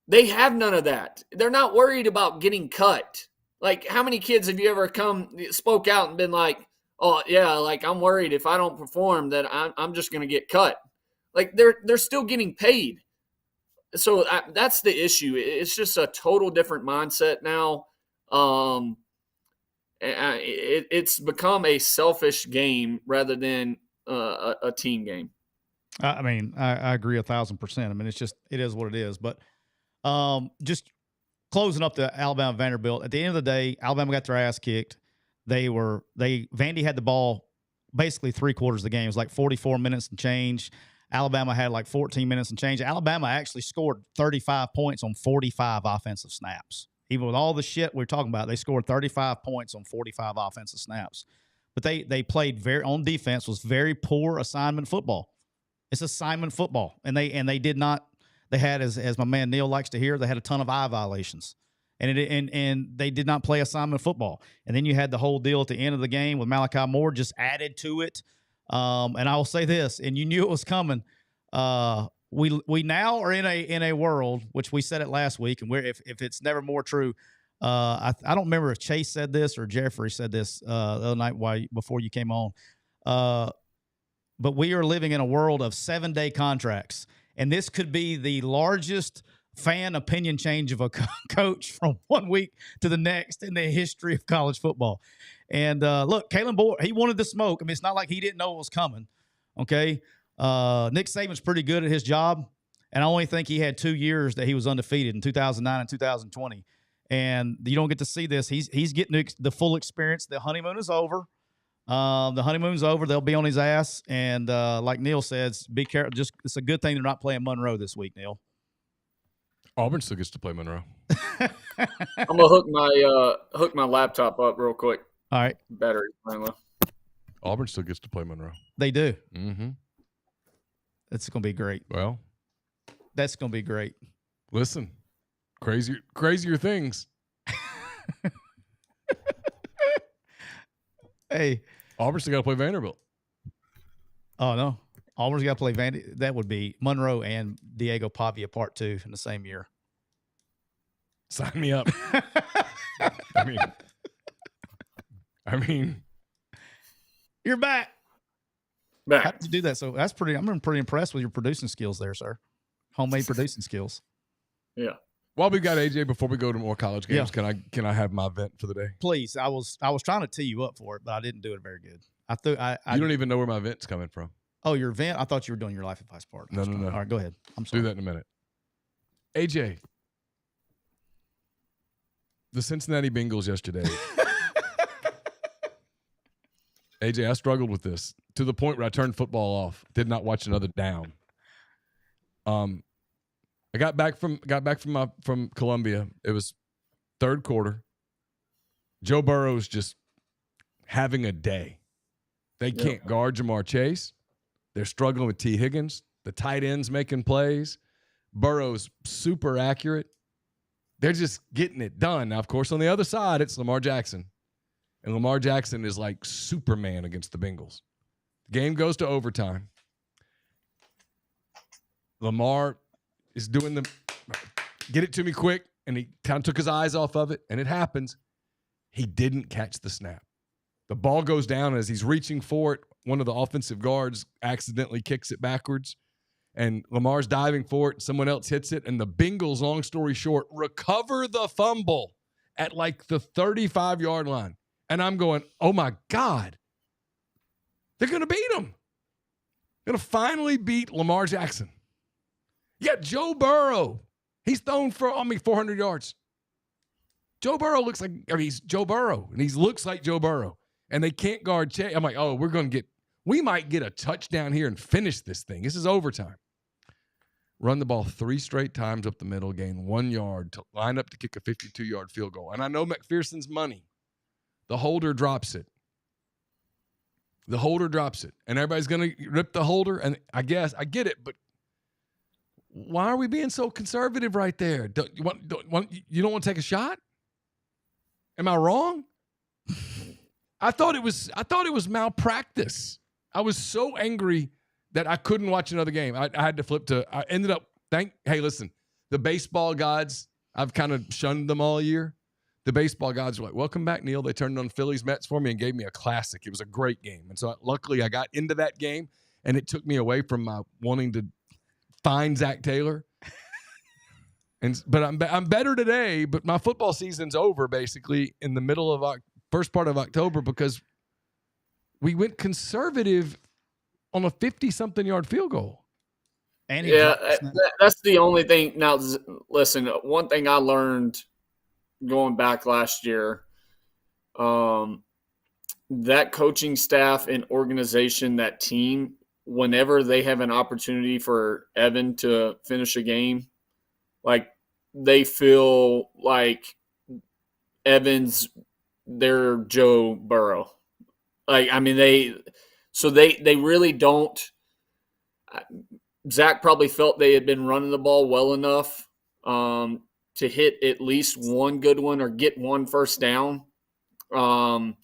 they have none of that. They're not worried about getting cut. Like, how many kids have you ever spoke out and been like, oh, yeah, like, I'm worried if I don't perform that I'm just going to get cut. Like, they're still getting paid. So that's the issue. It's just a total different mindset now. It's become a selfish game rather than a team game. I mean, I agree 1,000%. I mean, it is what it is. But just closing up the Alabama-Vanderbilt, at the end of the day, Alabama got their ass kicked. Vandy had the ball basically 3/4 of the game. It was like 44 minutes and change. Alabama had like 14 minutes and change. Alabama actually scored 35 points on 45 offensive snaps. Even with all the shit we're talking about, they scored 35 points on 45 offensive snaps. But they played on defense was very poor assignment football. It's assignment football. And they did not, they had, as my man Neal likes to hear, they had a ton of eye violations. And they did not play assignment football. And then you had the whole deal at the end of the game with Malachi Moore just added to it. And I will say this, and you knew it was coming. We now are in a world, which we said it last week, and if it's never more true, I don't remember if Chase said this or Jeffrey said this the other night before you came on. But we are living in a world of 7-day contracts, and this could be the largest fan opinion change of a coach from one week to the next in the history of college football. And look, Kalen Boyd, he wanted the smoke. I mean, it's not like he didn't know it was coming. Okay. Nick Saban's pretty good at his job. And I only think he had 2 years that he was undefeated in 2009 and 2020. And you don't get to see this. He's getting the full experience. The honeymoon is over. The honeymoon's over. They'll be on his ass. And like Neal says, be careful. It's a good thing they're not playing Monroe this week, Neal. Auburn still gets to play Monroe. I'm gonna hook my laptop up real quick. All right. Battery running low. Auburn still gets to play Monroe. They do. Mm-hmm. It's gonna be great. Well, that's gonna be great. Listen, crazier things. Hey, Auburn's still got to play Vanderbilt. Oh no, Auburn's got to play Vandy. That would be Monroe and Diego Pavia Part 2 in the same year. Sign me up. I mean, you're back. Back. How did you do that? So I'm pretty impressed with your producing skills there, sir. Homemade producing skills. Yeah. While we got AJ, before we go to more college games, Yeah. can I have my vent for the day? Please. I was trying to tee you up for it, but I didn't do it very good. You don't even know where my vent's coming from. Oh, your vent? I thought you were doing your life advice part. No. All right, go ahead. I'm sorry. Do that in a minute. AJ, the Cincinnati Bengals yesterday. AJ, I struggled with this to the point where I turned football off. Did not watch another down. I got back from Columbia. It was third quarter. Joe Burrow's just having a day. They can't guard Jamar Chase. They're struggling with T. Higgins. The tight end's making plays. Burrow's super accurate. They're just getting it done. Now, of course, on the other side, it's Lamar Jackson. And Lamar Jackson is like Superman against the Bengals. The game goes to overtime. Lamar is doing the get it to me quick, and he kind of took his eyes off of it, and it happens. He didn't catch the snap. The ball goes down, and as he's reaching for it, one of the offensive guards accidentally kicks it backwards, and Lamar's diving for it. Someone else hits it, and the Bengals, long story short, recover the fumble at like the 35-yard line. And I'm going, oh, my God. They're going to beat him. They're going to finally beat Lamar Jackson. Yeah, Joe Burrow. He's thrown for 400 yards. Joe Burrow looks like he's Joe Burrow, and he looks like Joe Burrow. And they can't guard Chase. I'm like, oh, we might get a touchdown here and finish this thing. This is overtime. Run the ball 3 straight times up the middle, gain 1 yard to line up to kick a 52-yard field goal. And I know McPherson's money. The holder drops it. And everybody's going to rip the holder. And I guess I get it, but why are we being so conservative right there? You don't want to take a shot? Am I wrong? I thought it was malpractice. I was so angry that I couldn't watch another game. I had to flip to. I ended up. Hey, listen, the baseball gods. I've kind of shunned them all year. The baseball gods were like, "Welcome back, Neal." They turned on Phillies Mets for me and gave me a classic. It was a great game, and so luckily I got into that game, and it took me away from my wanting to find Zach Taylor. But I'm better today. But my football season's over basically in the middle of first part of October because we went conservative on a 50-something yard field goal. And that's the only thing. Now, listen, one thing I learned going back last year, that coaching staff and organization, that team, whenever they have an opportunity for Evan to finish a game, like they feel like Evan's their Joe Burrow. Like, I mean, they really don't. Zach probably felt they had been running the ball well enough to hit at least one good one or get one first down. But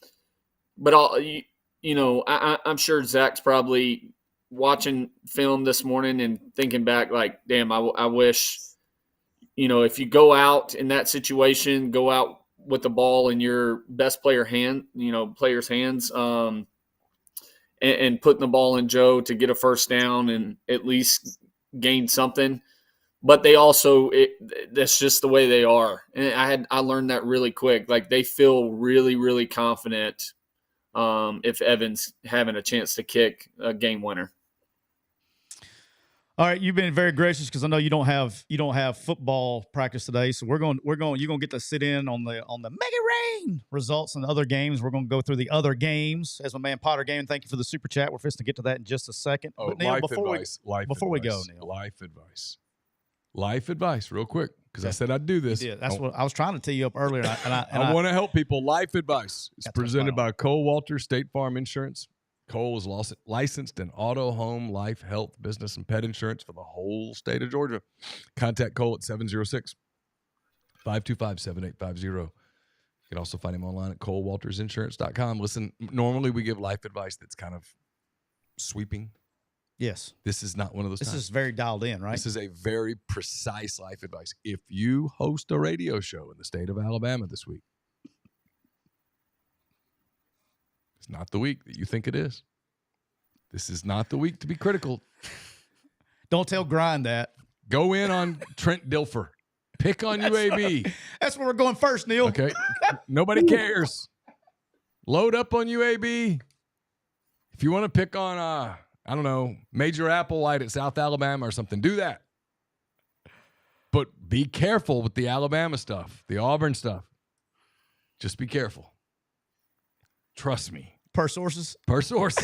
I'm sure Zach's probably watching film this morning and thinking back like, damn, I wish, if you go out in that situation, go out with the ball in your best player's hands, and putting the ball in Joe to get a first down and at least gain something. But they also, that's just the way they are. And I learned that really quick. Like they feel really, really confident if Evan's having a chance to kick a game winner. All right, you've been very gracious because I know you don't have football practice today, so you're gonna get to sit in on the Make It Rain results and the other games. We're gonna go through the other games as my man Potter Gaming. Thank you for the super chat. We're fixing to get to that in just a second. Oh, but Neal, before we go, Neal, life advice, real quick because I said I'd do this. Yeah, that's what I was trying to tee you up earlier. I want to help people. Life advice is presented by Cole Walters State Farm Insurance. Cole is licensed in auto, home, life, health, business, and pet insurance for the whole state of Georgia. Contact Cole at 706-525-7850. You can also find him online at colewaltersinsurance.com. Listen, normally we give life advice that's kind of sweeping. Yes. This is not one of those times. This is very dialed in, right? This is a very precise life advice. If you host a radio show in the state of Alabama this week, it's not the week that you think it is. This is not the week to be critical. Don't tell Grind that. Go in on Trent Dilfer. Pick on UAB. That's where we're going first, Neal. Okay. Nobody cares. Load up on UAB. If you want to pick on, I don't know, Major Applewhite at South Alabama or something, do that. But be careful with the Alabama stuff, the Auburn stuff. Just be careful. Trust me. Per sources? Per source.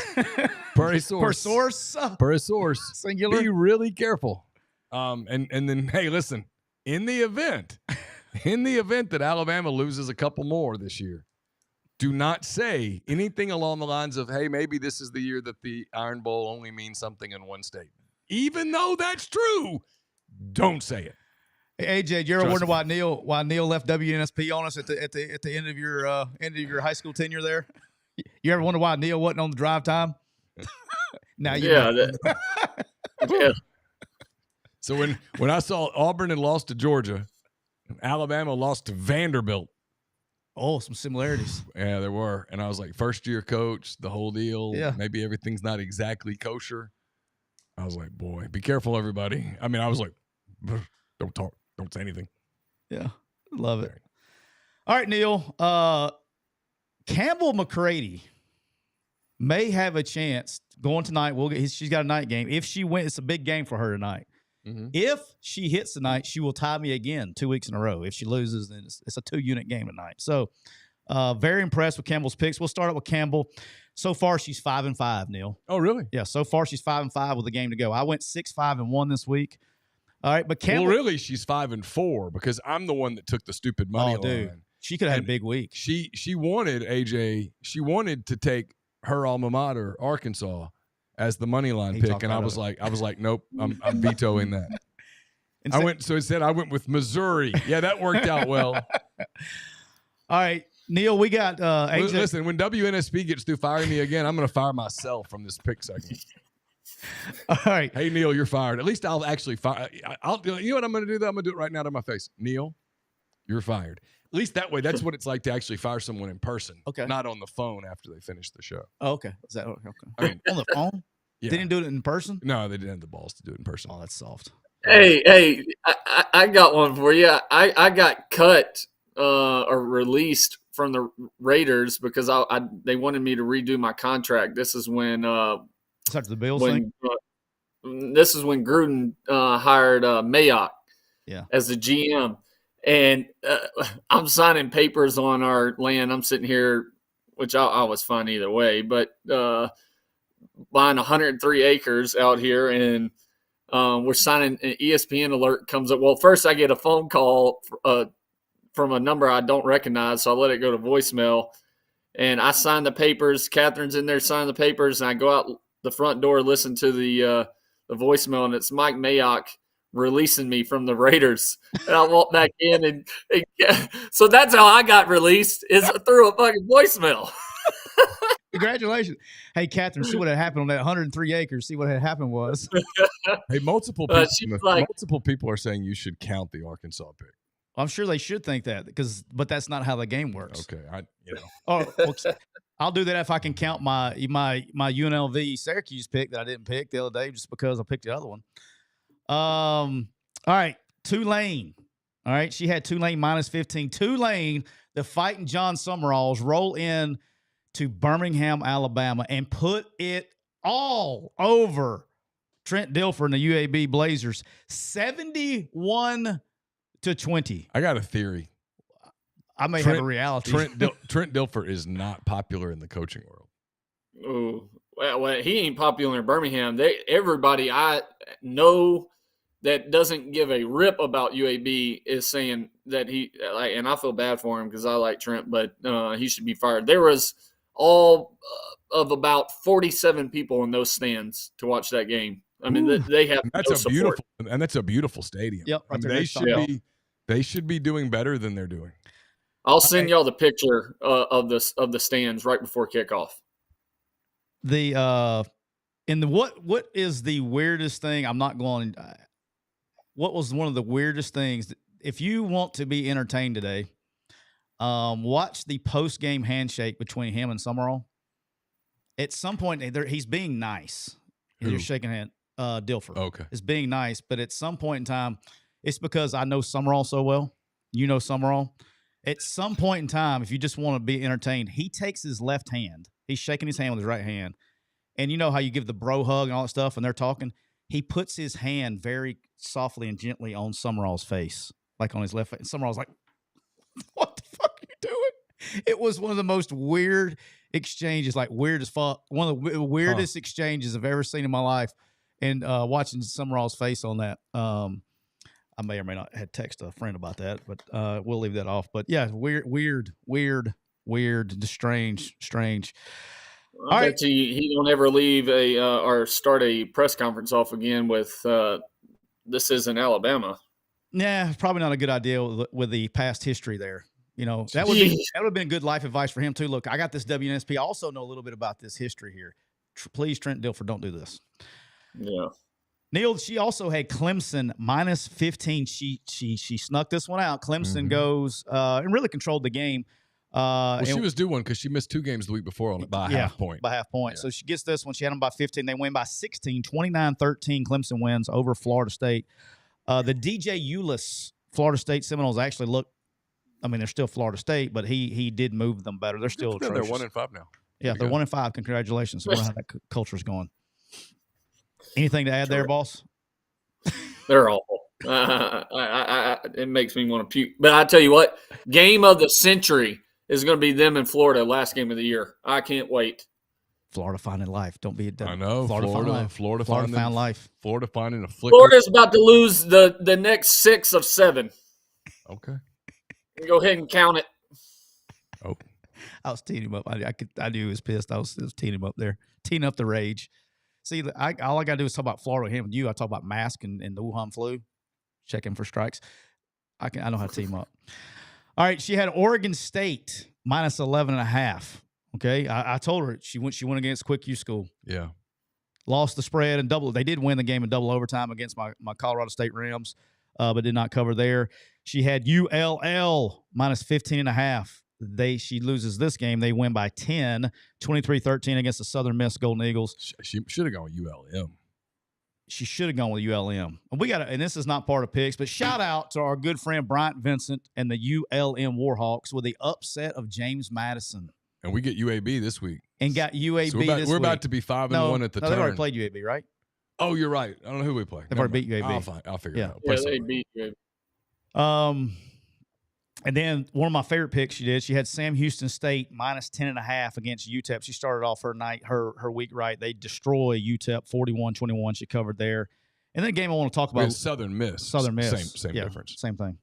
Per a source. Per source? Per a source. Singular. Be really careful. And then, hey, listen, in the event that Alabama loses a couple more this year, do not say anything along the lines of, hey, maybe this is the year that the Iron Bowl only means something in one state. Even though that's true, don't say it. Hey, AJ, you ever wonder why Neal left WNSP on us at the end of your high school tenure there? You ever wonder why Neal wasn't on the drive time? Now you know. Yeah. So when I saw Auburn had lost to Georgia, and Alabama lost to Vanderbilt. Oh, some similarities. Yeah, there were. And I was like, first year coach, the whole deal. Yeah. Maybe everything's not exactly kosher. I was like, boy, be careful, everybody. I mean, I was like, don't talk. Don't say anything. Yeah. Love it. All right, Neal. Campbell McCready may have a chance going tonight. She's got a night game. If she wins, it's a big game for her tonight. Mm-hmm. If she hits tonight, she will tie me again 2 weeks in a row. If she loses, then it's a 2-unit game tonight. So very impressed with Campbell's picks. We'll start out with Campbell. So far, she's 5-5, Neal. Oh, really? Yeah, so far she's 5-5 with a game to go. I went 6-5-1 this week. All right, but Campbell. Well, really, she's 5-4 because I'm the one that took the stupid money line. Dude. She could have had a big week. She wanted, AJ, she wanted to take her alma mater, Arkansas, as the money line pick, and I was like, nope, I'm vetoing that. I went with Missouri. Yeah, that worked out well. All right, Neal, we got AJ. Listen, when WNSP gets through firing me again, I'm going to fire myself from this pick segment. All right. Hey, Neal, you're fired. At least I'll actually fire. You know what I'm going to do? I'm going to do it right now to my face. Neal, you're fired. At least that way, that's what it's like to actually fire someone in person. Okay. Not on the phone after they finish the show. Oh, okay. Is that okay? I mean, on the phone? Yeah. They didn't do it in person? No, they didn't have the balls to do it in person. Oh, that's soft. Hey, I got one for you. I got cut or released from the Raiders because they wanted me to redo my contract. This is when the Bills thing? This is when Gruden hired Mayock as the GM. And I'm signing papers on our land. I'm sitting here, which I was fine either way, but buying 103 acres out here, and we're signing. An ESPN alert comes up. Well, first I get a phone call from a number I don't recognize, so I let it go to voicemail. And I sign the papers. Catherine's in there signing the papers, and I go out the front door, listen to the voicemail, and it's Mike Mayock releasing me from the Raiders. And I walk back in, and so that's how I got released, is through a fucking voicemail. Congratulations. Hey, Catherine, see what had happened on that 103 acres. See what had happened was. Hey, multiple people are saying you should count the Arkansas pick. I'm sure they should think that, but that's not how the game works. Okay, I'll do that if I can count my UNLV Syracuse pick that I didn't pick the other day just because I picked the other one. All right, Tulane. All right, she had Tulane minus 15. Tulane, the fighting John Summeralls, roll in to Birmingham, Alabama, and put it all over Trent Dilfer and the UAB Blazers, 71-20. I got a theory. I may have a reality. Trent Dilfer is not popular in the coaching world. Oh, well, he ain't popular in Birmingham. Everybody I know that doesn't give a rip about UAB is saying that and I feel bad for him because I like Trent, but he should be fired. There was all of about 47 people in those stands to watch that game. I mean, they have support. That's a beautiful stadium. Yep, I mean, they should be doing better than they're doing. I'll send y'all the picture of the stands right before kickoff. What is the weirdest thing? I'm not going. What was one of the weirdest things? If you want to be entertained today, watch the post-game handshake between him and Summerall. At some point, he's being nice. He's shaking hand. Dilfer. Okay. Is being nice, but at some point in time, it's because I know Summerall so well. You know Summerall. At some point in time, if you just want to be entertained, he takes his left hand. He's shaking his hand with his right hand. And you know how you give the bro hug and all that stuff and they're talking? He puts his hand very softly and gently on Summerall's face, like on his left face. And Summerall's like, what the fuck are you doing? It was one of the most weird exchanges, like weird as fuck. One of the weirdest exchanges I've ever seen in my life. And watching Summerall's face on that, I may or may not have texted a friend about that, but we'll leave that off. But yeah, weird, strange. I bet you he don't ever leave or start a press conference off again with this isn't Alabama. Nah, probably not a good idea with the past history there. You know, that would have been good life advice for him too. Look, I got this WNSP. I also know a little bit about this history here. Please, Trent Dilfer, don't do this. Yeah. Neal, she also had Clemson minus 15. She snuck this one out. Clemson goes and really controlled the game. She was due one because she missed 2 games the week before on it by a half point. By half point. Yeah. So she gets this one. She had them by 15. They win by 16, 29-13. Clemson wins over Florida State. The DJ Eulis Florida State Seminoles actually look. I mean, they're still Florida State, but he did move them better. They're still atrocious. They're 1-5 now. Yeah, they're 1-5. Congratulations. I wonder how that culture is going. Anything to add there, boss? They're awful. It makes me want to puke. But I tell you what, game of the century is going to be them in Florida, last game of the year. I can't wait. Florida finding life. Don't be a dumb. I know. Florida found life. Florida finding a flicker. Florida's about to lose the next 6 of 7. Okay. Go ahead and count it. Oh. I was teeing him up. I knew he was pissed. I was teeing him up there. Teeing up the rage. See, all I got to do is talk about Florida with him and you. I talk about mask and the Wuhan flu, checking for strikes. I know how to team up. All right, she had Oregon State minus 11.5. Okay, I told her she went against Quick U School. Yeah. Lost the spread and double. They did win the game in double overtime against my Colorado State Rams, but did not cover there. She had ULL minus 15.5. She loses this game. They win by 10, 23-13 against the Southern Miss Golden Eagles. She should have gone with ULM. She should have gone with ULM. And this is not part of picks, but shout out to our good friend Bryant Vincent and the ULM Warhawks with the upset of James Madison. And we get UAB this week. And got UAB so this week. We're about to be 5-1 at the turn. They've already played UAB, right? Oh, you're right. I don't know who we play. They've already beat UAB. I'll figure it out. Yeah, they beat UAB. And then one of my favorite picks she had Sam Houston State minus 10.5 against UTEP. She started off her week right. They destroy UTEP 41-21. She covered there. And then the game I want to talk about Southern Miss. Same difference. Same thing.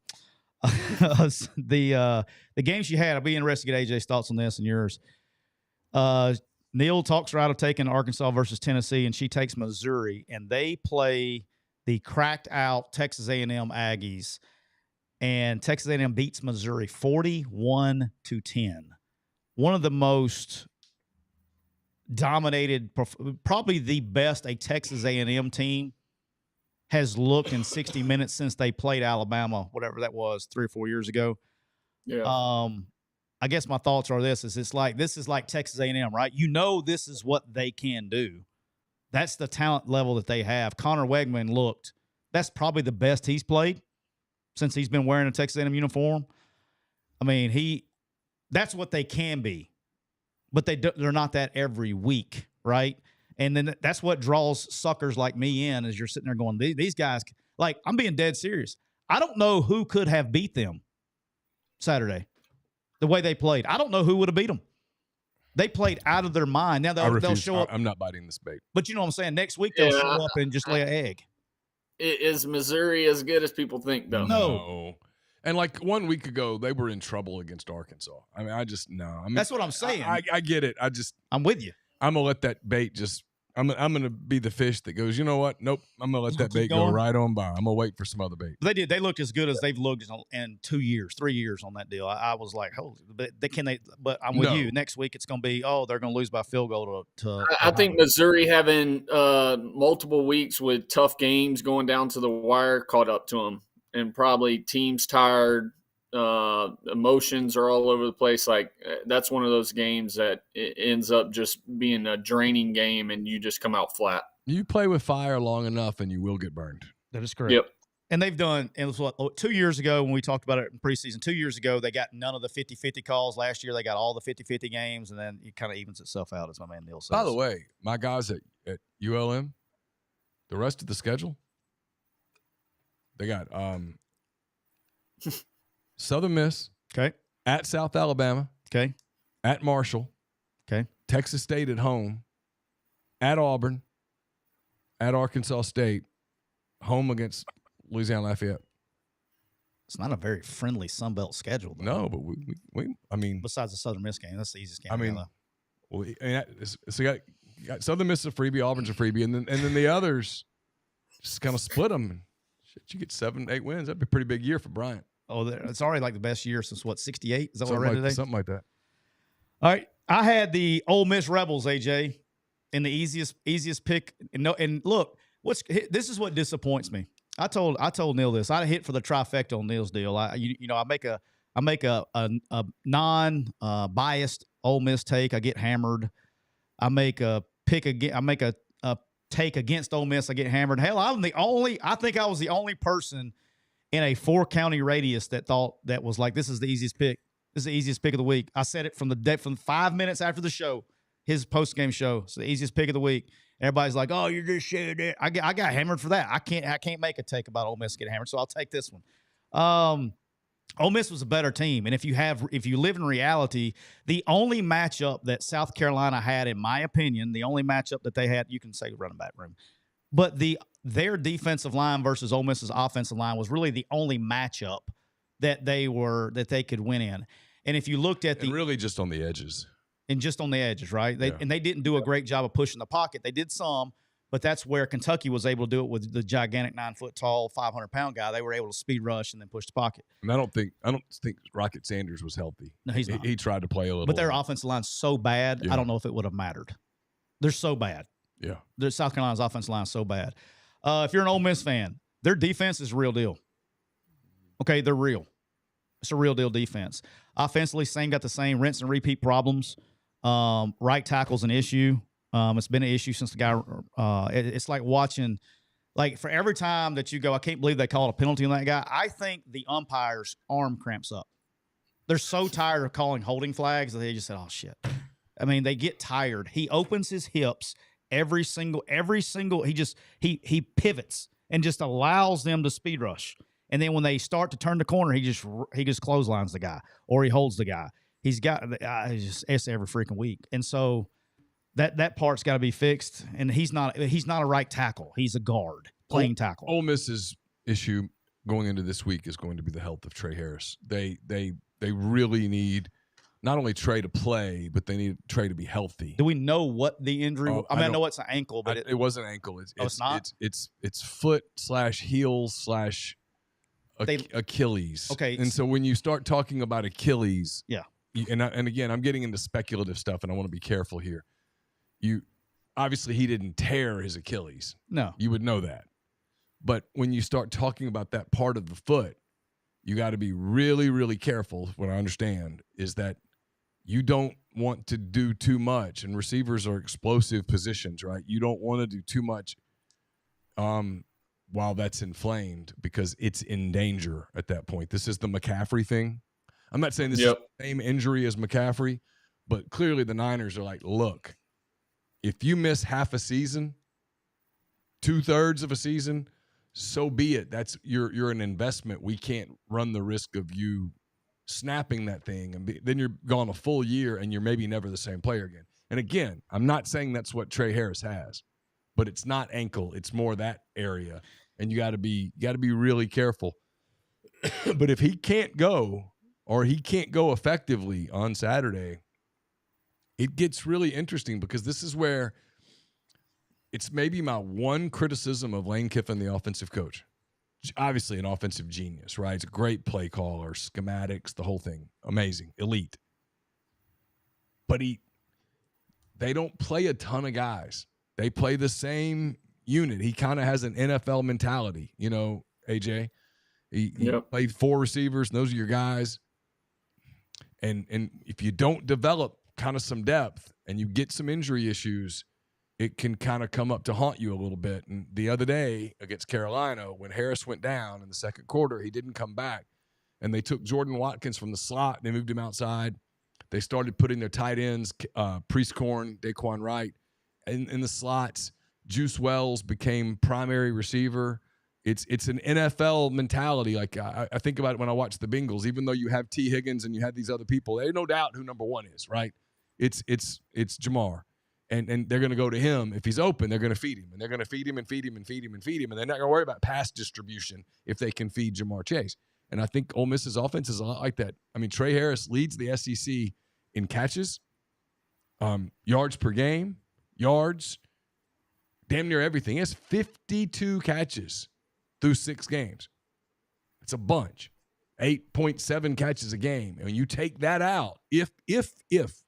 The game she had, I'll be interested to get AJ's thoughts on this and yours. Neal talks her out of taking Arkansas versus Tennessee, and she takes Missouri, and they play the cracked out Texas A&M Aggies. And Texas A&M beats Missouri 41-10. One of the most dominated, probably the best a Texas A&M team has looked in 60 minutes since they played Alabama, whatever that was, 3 or 4 years ago. Yeah. I guess my thoughts are this is like Texas A&M, right? You know this is what they can do. That's the talent level that they have. Connor Wegman that's probably the best he's played since he's been wearing a Texas A&M uniform. I mean, that's what they can be. But they're not that every week, right? And then that's what draws suckers like me in as you're sitting there going, these guys, like, I'm being dead serious. I don't know who could have beat them Saturday, the way they played. I don't know who would have beat them. They played out of their mind. Now they'll show up. I'm not biting this bait. But you know what I'm saying? Next week they'll show up and just lay an egg. Is Missouri as good as people think, though? No. And like 1 week ago, they were in trouble against Arkansas. I mean, that's what I'm saying. I get it. I'm with you. I'm going to let that bait I'm going to be the fish that goes, you know what? Nope. I'm going to let that bait go right on by. I'm going to wait for some other bait. They did. They looked as good as they've looked in 2 years, 3 years on that deal. I was like, holy, but I'm with you. Next week it's going to be, they're going to lose by field goal to I think Missouri having multiple weeks with tough games going down to the wire caught up to them. And probably teams tired, emotions are all over the place. Like that's one of those games that it ends up just being a draining game and you just come out flat. You play with fire long enough and you will get burned. That is correct. Yep. And they've done, and it was 2 years ago when we talked about it in preseason, 2 years ago, they got none of the 50-50 calls. Last year, they got all the 50-50 games, and then it kind of evens itself out, as my man Neal says. By the way, my guys at ULM, the rest of the schedule, they got Southern Miss. Okay. At South Alabama. Okay. At Marshall. Okay. Texas State at home. At Auburn. At Arkansas State. Home against Louisiana Lafayette. It's not a very friendly Sun Belt schedule, though. No, but we besides the Southern Miss game, that's the easiest game. So you got Southern Miss a freebie, Auburn's a freebie, and then the others just kind of split them. Shit, you get 7-8 wins. That'd be a pretty big year for Bryant. Oh, it's already like the best year since 68? Is that what I read today? Something like that. All right, I had the Ole Miss Rebels, AJ, in the easiest pick. And look, this is what disappoints me. I told Neal this. I hit for the trifecta on Neal's deal. I make a non-biased Ole Miss take. I get hammered. I make a pick again. I make a take against Ole Miss. I get hammered. Hell, I think I was the only person in a 4-county radius that thought that was like, this is the easiest pick. This is the easiest pick of the week. I said it from 5 minutes after the show, his post-game show. It's the easiest pick of the week. Everybody's like, "Oh, you're just saying that." I got hammered for that. I can't make a take about Ole Miss getting hammered, so I'll take this one. Ole Miss was a better team, and if you live in reality, the only matchup that South Carolina had, in my opinion, the only matchup that they had, you can say running back room, but their defensive line versus Ole Miss's offensive line was really the only matchup that they could win in. And if you looked at really just on the edges. And just on the edges, right? They didn't do a great job of pushing the pocket. They did some, But that's where Kentucky was able to do it with the gigantic 9-foot-tall, 500-pound guy. They were able to speed rush and then push the pocket. And I don't think Rocket Sanders was healthy. No, he's not. He tried to play a little. But their offensive line's so bad, Yeah. I don't know if it would have mattered. They're so bad. Yeah. The South Carolina's offensive line is so bad. If you're an Ole Miss fan, their defense is real deal. Okay, they're real. It's a real deal defense. Offensively, got the same rinse and repeat problems. Right tackle's an issue. It's been an issue since the guy. It's like watching, like for every time that you go, I can't believe they called a penalty on that guy. I think the umpire's arm cramps up. They're so tired of calling holding flags that they just said, "Oh shit." I mean, they get tired. He opens his hips every single. He pivots and just allows them to speed rush. And then when they start to turn the corner, he just clotheslines the guy or he holds the guy. He's got it's every freaking week, and so. That part's got to be fixed, and he's not a right tackle. He's a guard playing tackle. Ole Miss's issue going into this week is going to be the health of Trey Harris. They really need not only Trey to play, but they need Trey to be healthy. Do we know what the injury? I know it's an ankle, but it wasn't ankle. It's not. It's foot / heel / Achilles. Okay, and so when you start talking about Achilles, yeah, and again, I'm getting into speculative stuff, and I want to be careful here. Obviously he didn't tear his Achilles. No. You would know that. But when you start talking about that part of the foot, you got to be really, really careful. What I understand is that you don't want to do too much, and receivers are explosive positions, right? You don't want to do too much while that's inflamed because it's in danger at that point. This is the McCaffrey thing. I'm not saying this is the same injury as McCaffrey, but clearly the Niners are like, look, if you miss half a season, 2/3 of a season, so be it. That's you're an investment. We can't run the risk of you snapping that thing, and then you're gone a full year, and you're maybe never the same player again. And again, I'm not saying that's what Trey Harris has, but it's not ankle. It's more that area, and you got to be really careful. But if he can't go, or he can't go effectively on Saturday, it gets really interesting because this is where it's maybe my one criticism of Lane Kiffin, the offensive coach. Obviously an offensive genius, right? It's a great play caller, schematics, the whole thing. Amazing, elite. But they don't play a ton of guys. They play the same unit. He kind of has an NFL mentality, AJ. He played 4 receivers, and those are your guys. And if you don't develop kind of some depth and you get some injury issues, it can kind of come up to haunt you a little bit. And the other day against Carolina, when Harris went down in the second quarter, he didn't come back. And they took Jordan Watkins from the slot and they moved him outside. They started putting their tight ends, Priestcorn, Daquan Wright, in the slots. Juice Wells became primary receiver. It's an NFL mentality. Like I think about it when I watch the Bengals, even though you have T. Higgins and you have these other people, there's no doubt who number 1 is, right? It's Jamar. And they're going to go to him. If he's open, they're going to feed him. And they're going to feed him and feed him and feed him and feed him. And they're not going to worry about pass distribution if they can feed Jamar Chase. And I think Ole Miss's offense is a lot like that. I mean, Trey Harris leads the SEC in catches, yards per game, yards, damn near everything. He has 52 catches through 6 games. It's a bunch. 8.7 catches a game. And you take that out, if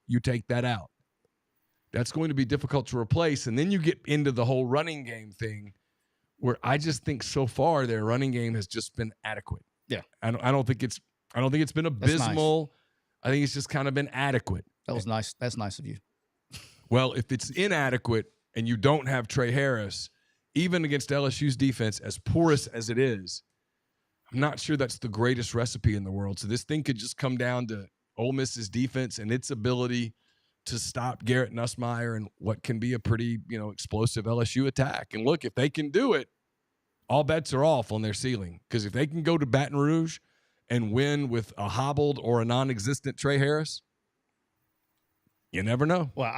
you take that out, that's going to be difficult to replace. And then you get into the whole running game thing where I just think so far their running game has just been adequate. Yeah. I don't think it's been abysmal. Nice. I think it's just kind of been adequate. That was nice. That's nice of you. Well, if it's inadequate and you don't have Trey Harris, even against LSU's defense, as porous as it is, I'm not sure that's the greatest recipe in the world. So this thing could just come down to Ole Miss's defense and its ability to stop Garrett Nussmeier and what can be a pretty, explosive LSU attack. And look, if they can do it, all bets are off on their ceiling. Because if they can go to Baton Rouge and win with a hobbled or a non-existent Trey Harris, you never know. Well,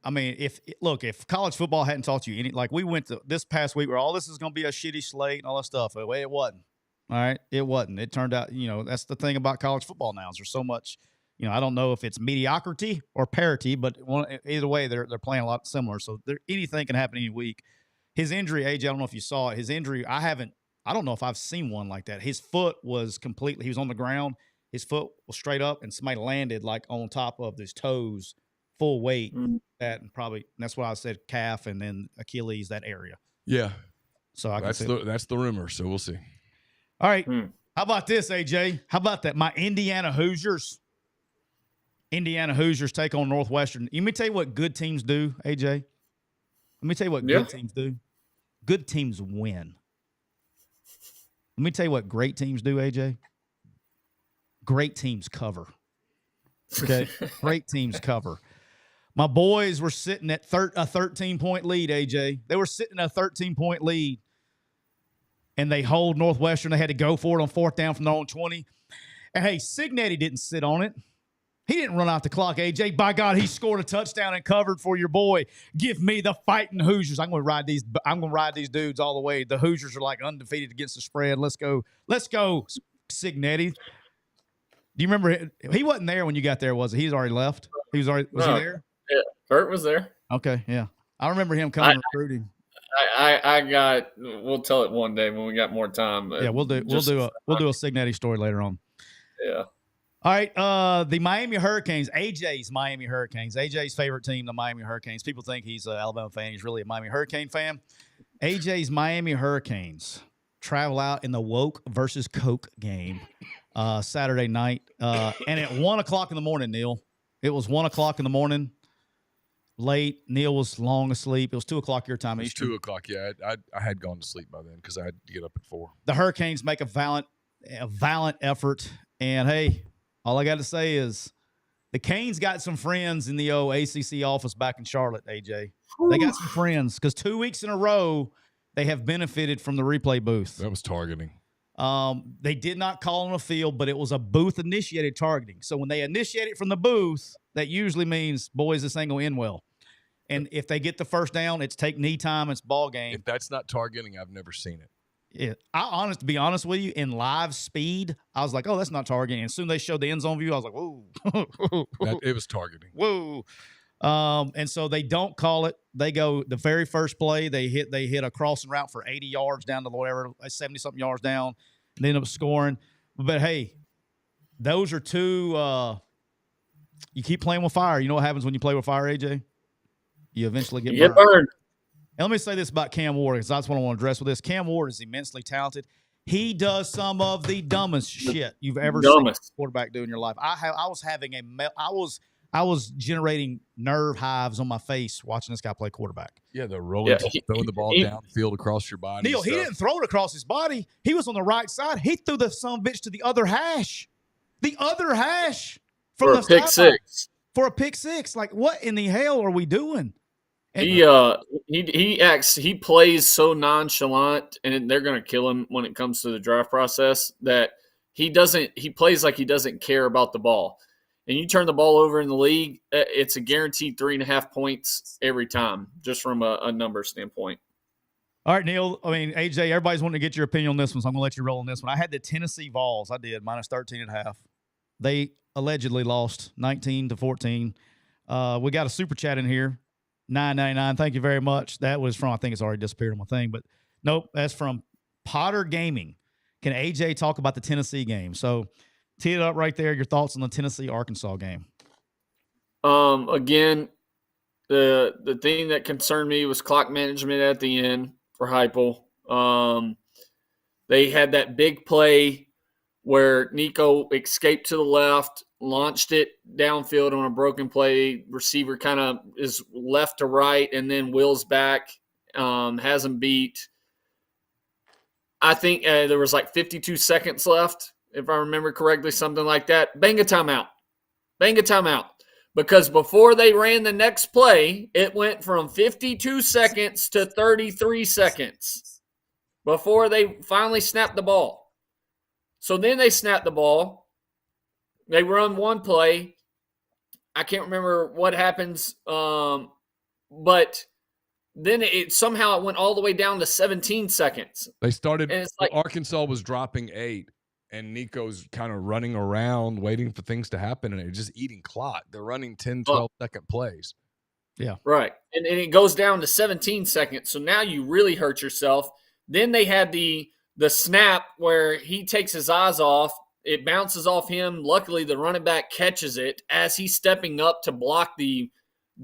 if college football hadn't taught you we went to this past week where this is going to be a shitty slate and all that stuff. Well, it wasn't. All right. It wasn't. It turned out, that's the thing about college football now is there's so much, I don't know if it's mediocrity or parity, but either way, they're playing a lot similar. So anything can happen any week. His injury, AJ, I don't know if you saw it. His injury, I don't know if I've seen one like that. His foot was completely, he was on the ground. His foot was straight up, and somebody landed like on top of his toes, full weight. And that's why I said calf and then Achilles, that area. Yeah. So that's the rumor. So we'll see. All right. How about this, AJ? How about that? My Indiana Hoosiers take on Northwestern. Let me tell you what good teams do, AJ. Let me tell you what good teams do. Good teams win. Let me tell you what great teams do, AJ. Great teams cover. Okay? Great teams cover. My boys were sitting at a 13-point lead, AJ. They were sitting at a 13-point lead, and they hold Northwestern. They had to go for it on 4th down from their own 20. And, hey, Signetti didn't sit on it. He didn't run out the clock, AJ. By God, he scored a touchdown and covered for your boy. Give me the fighting Hoosiers. I'm going to ride these dudes all the way. The Hoosiers are like undefeated against the spread. Let's go, Signetti. Do you remember he wasn't there when you got there, was he? He's already left. Was he there? Yeah, Kurt was there. Okay, yeah. I remember him coming recruiting. We'll tell it one day when we got more time. Yeah, we'll do a Signetti story later on. Yeah. All right, the Miami Hurricanes, AJ's Miami Hurricanes, AJ's favorite team, the Miami Hurricanes. People think he's an Alabama fan. He's really a Miami Hurricane fan. AJ's Miami Hurricanes travel out in the Woke versus Coke game Saturday night. And at 1 o'clock in the morning, Neal. It was 1 o'clock in the morning, late. Neal was long asleep. It was 2 o'clock your time. It was 2 o'clock, yeah. I had gone to sleep by then because I had to get up at 4. The Hurricanes make a valiant effort. And, hey, all I got to say is the Canes got some friends in the ACC office back in Charlotte, AJ. They got some friends because 2 weeks in a row they have benefited from the replay booth. That was targeting. They did not call on a field, but it was a booth-initiated targeting. So when they initiate it from the booth, that usually means, boys, this ain't going to end well. And if they get the first down, it's take knee time, it's ball game. If that's not targeting, I've never seen it. Yeah, to be honest with you, in live speed, I was like, oh, that's not targeting. And as soon as they showed the end zone view, I was like, whoa. It was targeting. Whoa. And so they don't call it. They go the very first play, they hit a crossing route for 80 yards down to whatever, 70-something yards down, and they end up scoring. But, hey, those are two you keep playing with fire. You know what happens when you play with fire, AJ? You eventually get burned. And let me say this about Cam Ward, because that's what I want to address with this. Cam Ward is immensely talented. He does some of the dumbest shit you've ever seen a quarterback do in your life. I was generating nerve hives on my face watching this guy play quarterback. Yeah, the rolling, throwing the ball downfield across your body. Neal, he didn't throw it across his body. He was on the right side. He threw the son of a bitch to the other hash. The other hash for a pick six. For a pick six. Like, what in the hell are we doing? And he plays so nonchalant, and they're going to kill him when it comes to the draft process, that he plays like he doesn't care about the ball. And you turn the ball over in the league, it's a guaranteed 3.5 points every time, just from a number standpoint. All right, Neal. I mean, AJ, everybody's wanting to get your opinion on this one, so I'm going to let you roll on this one. I had the Tennessee Vols. I did, minus 13.5. They allegedly lost 19-14. We got a super chat in here. $9.99. Thank you very much. That was from, I think it's already disappeared on my thing, but nope, that's from Potter Gaming. Can AJ talk about the Tennessee game? So tee it up right there. Your thoughts on the Tennessee-Arkansas game. Again, the thing that concerned me was clock management at the end for Heupel. They had that big play where Nico escaped to the left, launched it downfield on a broken play. Receiver kind of is left to right and then wheels back, has him beat. I think there was like 52 seconds left, if I remember correctly, something like that. Bang a timeout. Because before they ran the next play, it went from 52 seconds to 33 seconds before they finally snapped the ball. So then they snapped the ball. They run one play. I can't remember what happens, but then it went all the way down to 17 seconds. They started, and it's like, Arkansas was dropping 8, and Nico's kind of running around waiting for things to happen, and they're just eating clock. They're running 10, 12-second plays. Yeah. Right. And it goes down to 17 seconds. So now you really hurt yourself. Then they had the snap where he takes his eyes off. It bounces off him. Luckily, the running back catches it as he's stepping up to block the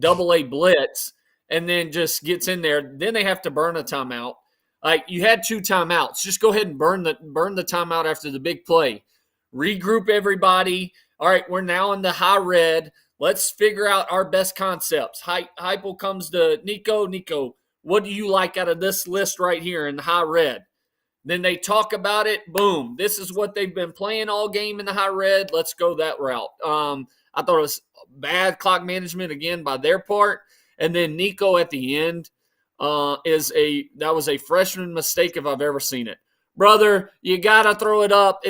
AA blitz and then just gets in there. Then they have to burn a timeout. Like, you had 2 timeouts. Just go ahead and burn the timeout after the big play. Regroup everybody. All right, we're now in the high red. Let's figure out our best concepts. Heupel comes to Nico. Nico, what do you like out of this list right here in the high red? Then they talk about it. Boom. This is what they've been playing all game in the high red. Let's go that route. I thought it was bad clock management again by their part. And then Nico at the end that was a freshman mistake if I've ever seen it. Brother, you got to throw it up.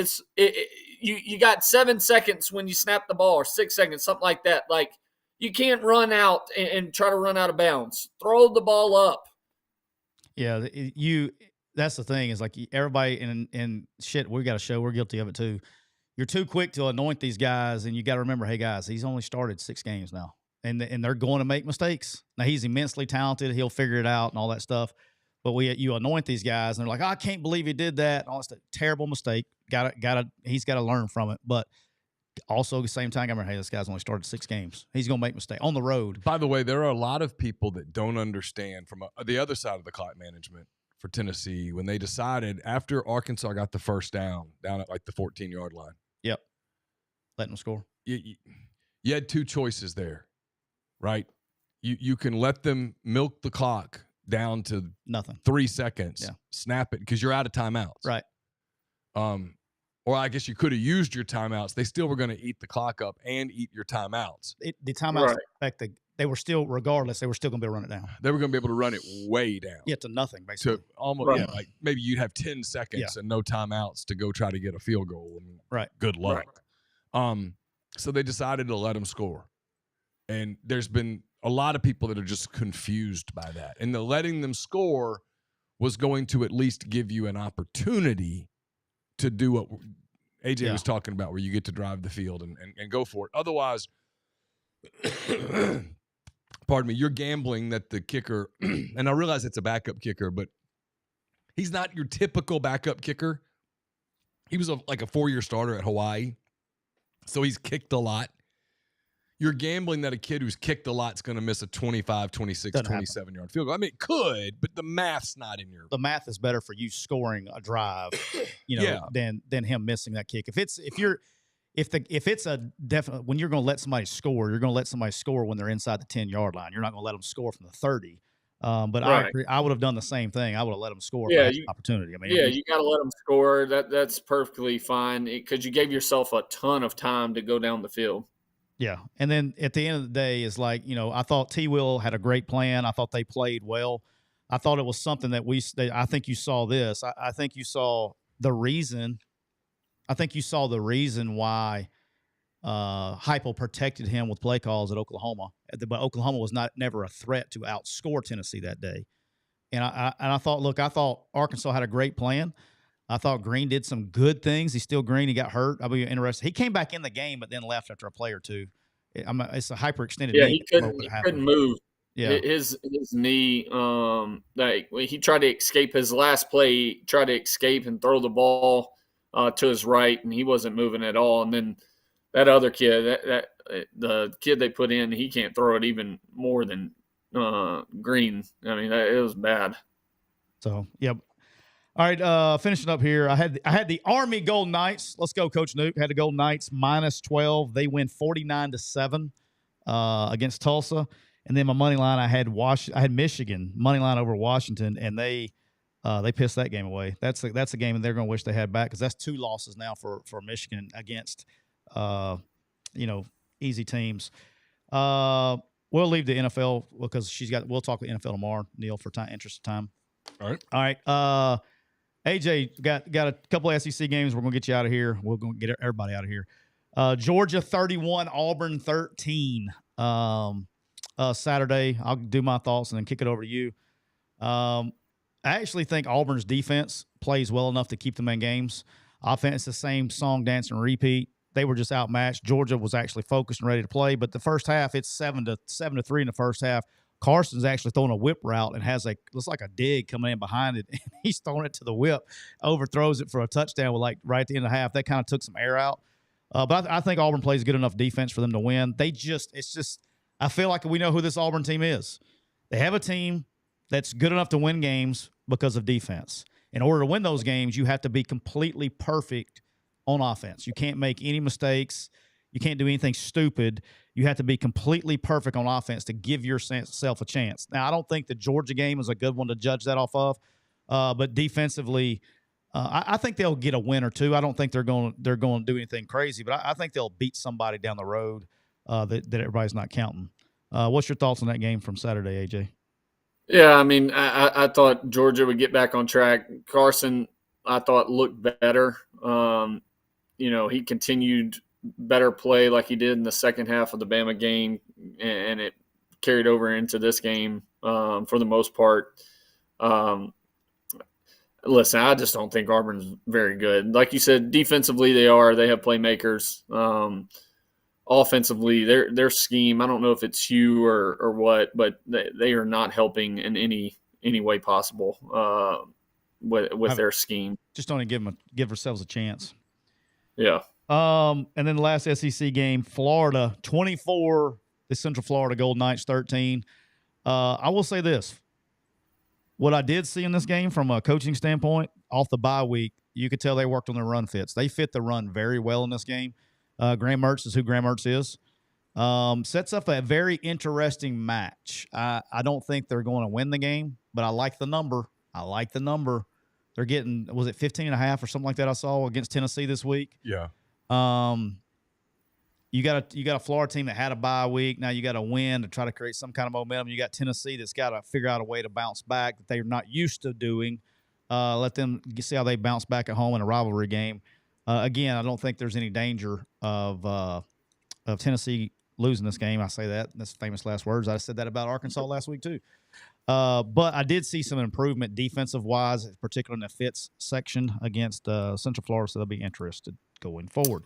You got 7 seconds when you snap the ball, or 6 seconds, something like that. Like, you can't run out and try to run out of bounds. Throw the ball up. Yeah, that's the thing, is like everybody in shit, we got a show, we're guilty of it too. You're too quick to anoint these guys, and you got to remember, hey guys, he's only started 6 games now, and they're going to make mistakes. Now, he's immensely talented, he'll figure it out and all that stuff. But you anoint these guys, and they're like, oh, I can't believe he did that. And all that stuff. Terrible mistake. He's got to learn from it. But also at the same time, I remember, hey, this guy's only started 6 games. He's going to make mistakes on the road. By the way, there are a lot of people that don't understand from the other side of the clock management for Tennessee when they decided after Arkansas got the first down at like the 14-yard line. Yep. Letting them score. You had 2 choices there, right? You can let them milk the clock down to nothing, 3 seconds, yeah. Snap it because you're out of timeouts. Right. Or I guess you could have used your timeouts. They still were going to eat the clock up and eat your timeouts. The timeouts, they were still, regardless, they were still going to be able to run it down. They were going to be able to run it way down. Yeah, to nothing, basically. To almost, like maybe you'd have 10 seconds and no timeouts to go try to get a field goal. I mean, right. Good luck. Right. So they decided to let them score. And there's been a lot of people that are just confused by that. And the letting them score was going to at least give you an opportunity to do what AJ was talking about, where you get to drive the field and go for it. Otherwise, pardon me, you're gambling that the kicker, and I realize it's a backup kicker, but he's not your typical backup kicker. He was like a 4-year starter at Hawaii, so he's kicked a lot. You're gambling that a kid who's kicked a lot is going to miss a 25, 26, 27-yard field goal. I mean, it could, but the math's not in your. The math is better for you scoring a drive, than him missing that kick. If it's a definite, when you're going to let somebody score, you're going to let somebody score when they're inside the 10-yard line. You're not going to let them score from the 30. But I agree. I would have done the same thing. I would have let them score for opportunity. I mean, you got to let them score. That's perfectly fine because you gave yourself a ton of time to go down the field. Yeah, and then at the end of the day, is like, I thought T-Will had a great plan. I thought they played well. I thought it was something that I think you saw this. I think you saw the reason. I think you saw the reason why Heupel protected him with play calls at Oklahoma. But Oklahoma was never a threat to outscore Tennessee that day. And I thought Arkansas had a great plan. I thought Green did some good things. He's still Green. He got hurt. I'll be interested. He came back in the game, but then left after a play or two. It's a hyperextended knee. Yeah, he couldn't move. Yeah, his knee. He tried to escape his last play. He tried to escape and throw the ball to his right, and he wasn't moving at all. And then that other kid, the kid they put in, he can't throw it even more than Green. I mean, it was bad. So, yeah. All right, finishing up here. I had the Army Golden Knights. Let's go, Coach Nuke. Had the Golden Knights -12. They win 49-7 against Tulsa. And then my money line, I had Michigan money line over Washington, and they pissed that game away. That's a game that they're going to wish they had back, because that's 2 losses now for Michigan against easy teams. We'll leave the NFL because we'll talk with NFL tomorrow, Neal, for interest of time. All right. AJ, got a couple of SEC games. We're going to get you out of here. We're going to get everybody out of here. Georgia 31, Auburn 13. Saturday. I'll do my thoughts and then kick it over to you. I actually think Auburn's defense plays well enough to keep them in games. Offense, the same song, dance, and repeat. they were just outmatched. Georgia was actually focused and ready to play. But the first half, it's 7-3 in the first half. Carson's actually throwing a whip route and looks like a dig coming in behind it. And he's throwing it to the whip, overthrows it for a touchdown with right at the end of the half. That kind of took some air out. But I think Auburn plays good enough defense for them to win. I feel like we know who this Auburn team is. They have a team that's good enough to win games because of defense. In order to win those games, you have to be completely perfect on offense. You can't make any mistakes. You can't do anything stupid. You have to be completely perfect on offense to give yourself a chance. Now, I don't think the Georgia game is a good one to judge that off of, but defensively, I think they'll get a win or two. I don't think they're going to do anything crazy, but I think they'll beat somebody down the road that everybody's not counting. What's your thoughts on that game from Saturday, AJ? Yeah, I mean, I thought Georgia would get back on track. Carson, I thought, looked better. He continued better play like he did in the second half of the Bama game, and it carried over into this game for the most part. Listen, I just don't think Auburn's very good. Like you said, defensively they have playmakers. Offensively, their scheme, I don't know if it's Hugh or what, but they are not helping in any way possible with their scheme. Just don't give ourselves a chance. Yeah. And then the last SEC game, Florida 24, the Central Florida Golden Knights 13. I will say this. What I did see in this game from a coaching standpoint, off the bye week, you could tell they worked on their run fits. They fit the run very well in this game. Graham Mertz is who Graham Mertz is. Sets up a very interesting match. I don't think they're going to win the game, but I like the number. They're getting, was it 15.5 or something like that I saw against Tennessee this week? Yeah. You got a Florida team that had a bye week. Now you got to win to try to create some kind of momentum. You got Tennessee that's got to figure out a way to bounce back that they're not used to doing. Let them see how they bounce back at home in a rivalry game. Again, I don't think there's any danger of Tennessee losing this game. I say that. That's famous last words. I said that about Arkansas last week too. But I did see some improvement defensive-wise, particularly in the fits section against Central Florida, so they'll be interested going forward.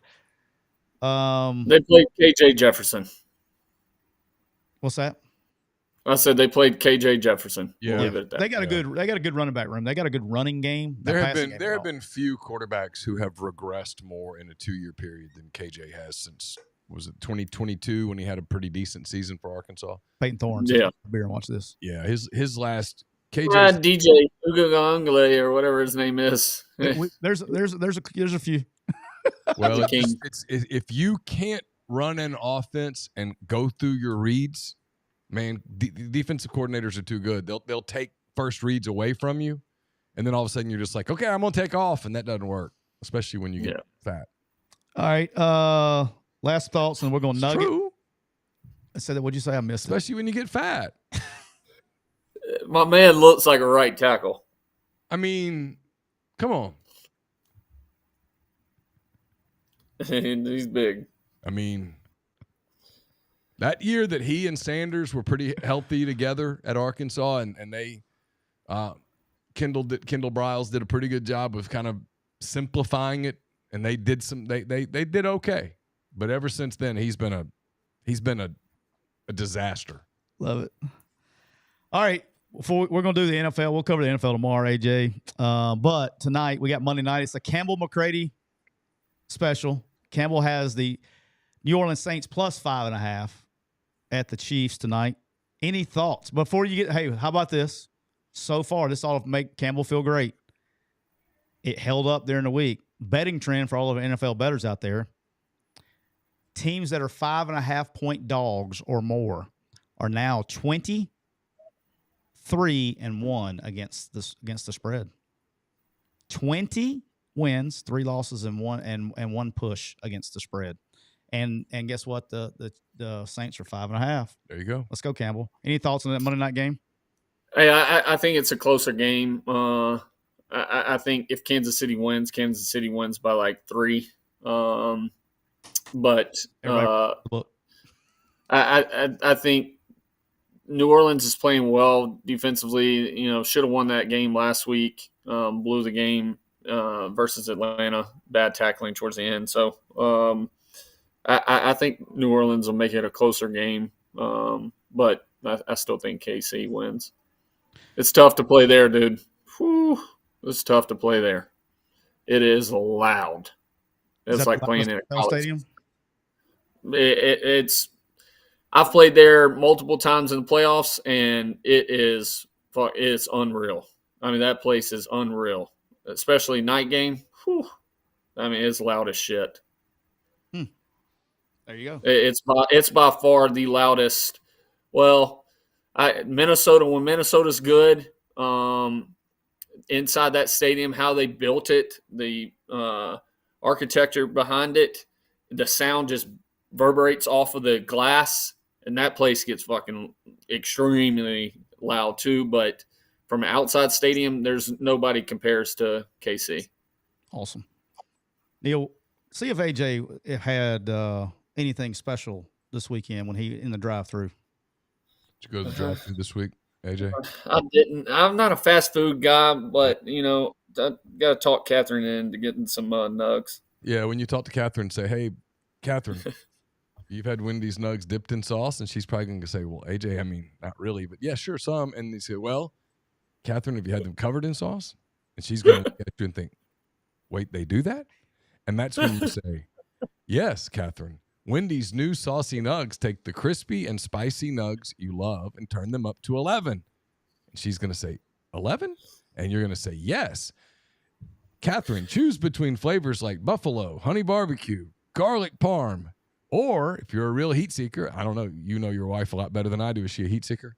They played KJ Jefferson. What's that? I said they played KJ Jefferson. Yeah, we'll leave it at that. They got a good running back room. They got a good running game. There have been few quarterbacks who have regressed more in a 2-year period than KJ has since, was it 2022 when he had a pretty decent season for Arkansas? Peyton Thorne. Yeah. Beer and watch this. Yeah, his last KJ DJ Ugagangle or whatever his name is. There's a few. Well, it's if you can't run an offense and go through your reads, man, defensive coordinators are too good. They'll take first reads away from you, and then all of a sudden you're just like, okay, I'm gonna take off, and that doesn't work, especially when you get fat. All right, last thoughts, and we're gonna nugget. True. I said that. What'd you say? I missed especially when you get fat. My man looks like a right tackle. I mean, come on. He's big. I mean, that year that he and Sanders were pretty healthy together at Arkansas, and they Kendall Briles did a pretty good job of kind of simplifying it, and they did they did okay. But ever since then, he's been a disaster. Love it. All right, we're gonna do the NFL. We'll cover the NFL tomorrow, AJ. But tonight we got Monday night. It's the Campbell McCready special. Campbell has the New Orleans Saints plus 5.5 at the Chiefs tonight. Any thoughts before you get? Hey, how about this? So far, this ought to make Campbell feel great. It held up during the week. Betting trend for all of the NFL bettors out there. Teams that are 5.5-point dogs or more are now 23-1 against the spread. 20 wins, 3 losses, and one push against the spread. And guess what? The Saints are 5.5. There you go. Let's go, Campbell. Any thoughts on that Monday night game? Hey, I think it's a closer game. I think if Kansas City wins by like 3. But I think New Orleans is playing well defensively. Should have won that game last week. Blew the game. versus Atlanta, bad tackling towards the end. So I think New Orleans will make it a closer game, but I still think KC wins. It's tough to play there, dude. Whew, it's tough to play there. It is loud. It's like playing in a college stadium. It's. I've played there multiple times in the playoffs, and it's unreal. I mean, that place is unreal, especially night game. Whew, I mean, it's loud as shit. There you go. It's by far the loudest. Well, Minnesota, when Minnesota's good, inside that stadium, how they built it, the architecture behind it, the sound just reverberates off of the glass, and that place gets fucking extremely loud too. But from an outside stadium, there's nobody compares to KC. Awesome. Neal, see if AJ had anything special this weekend when he in the drive-through. Did you go to the drive-through this week, AJ? I didn't. I'm not a fast food guy, but I got to talk Catherine into getting some nugs. Yeah, when you talk to Catherine, say, "Hey, Catherine, you've had Wendy's nugs dipped in sauce," and she's probably going to say, "Well, AJ, I mean, not really, but yeah, sure, some." And they say, "Well, Catherine, have you had them covered in sauce?" And she's going to look at you and think, "Wait, they do that?" And that's when you say, "Yes, Catherine. Wendy's new saucy nugs take the crispy and spicy nugs you love and turn them up to 11. And she's going to say, 11? And you're going to say, yes. Catherine, choose between flavors like buffalo, honey barbecue, garlic parm, or if you're a real heat seeker, I don't know, you know your wife a lot better than I do. Is she a heat seeker?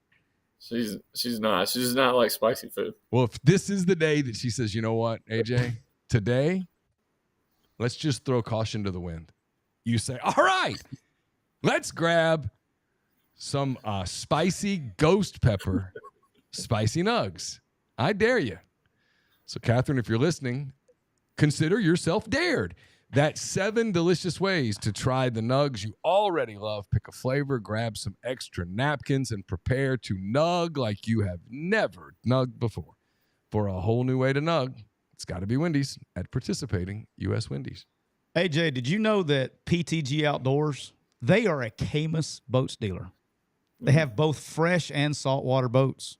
She's not. She's not like spicy food. Well, if this is the day that she says, you know what, AJ, today, let's just throw caution to the wind. You say, all right, let's grab some spicy ghost pepper spicy nugs. I dare you. So, Catherine, if you're listening, consider yourself dared. That's 7 delicious ways to try the nugs you already love. Pick a flavor, grab some extra napkins, and prepare to nug like you have never nugged before. For a whole new way to nug, it's got to be Wendy's at participating U.S. Wendy's. AJ, did you know that PTG Outdoors, they are a Camus boats dealer? They have both fresh and saltwater boats.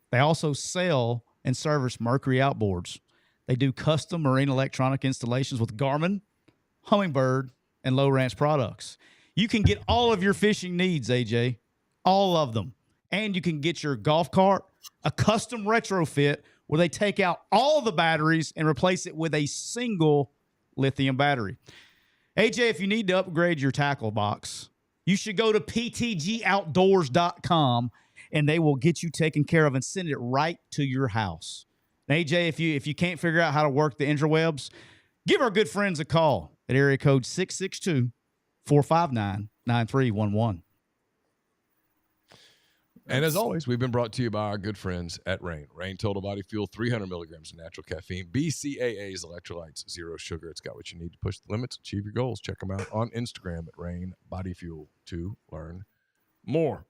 They also sell and service Mercury outboards. They do custom marine electronic installations with Garmin, Humminbird, and Low Ranch products. You can get all of your fishing needs, AJ, all of them. And you can get your golf cart, a custom retrofit where they take out all the batteries and replace it with a single lithium battery. AJ, if you need to upgrade your tackle box, you should go to ptgoutdoors.com and they will get you taken care of and send it right to your house. And AJ, if you can't figure out how to work the interwebs, give our good friends a call at area code 662-459-9311. And as always, we've been brought to you by our good friends at Rain. Rain Total Body Fuel, 300 milligrams of natural caffeine, BCAAs, electrolytes, zero sugar. It's got what you need to push the limits, achieve your goals. Check them out on Instagram at Rain Body Fuel to learn more.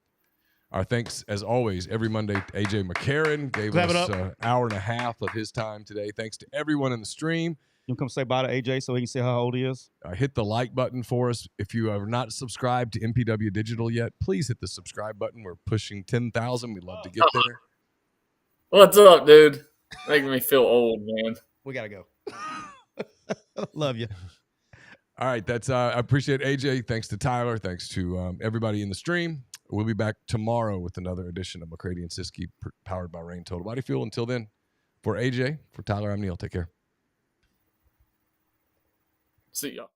Our thanks, as always, every Monday, AJ McCarron gave us an hour and a half of his time today. Thanks to everyone in the stream. You come say bye to AJ so he can see how old he is? Hit the like button for us. If you are not subscribed to MPW Digital yet, please hit the subscribe button. We're pushing 10,000. We'd love to get there. What's up, dude? Making me feel old, man. We got to go. Love you. All right. That's I appreciate AJ. Thanks to Tyler. Thanks to everybody in the stream. We'll be back tomorrow with another edition of McCready and Siskey, powered by Rain Total Body Fuel. Until then, for AJ, for Tyler, I'm Neal. Take care. See y'all.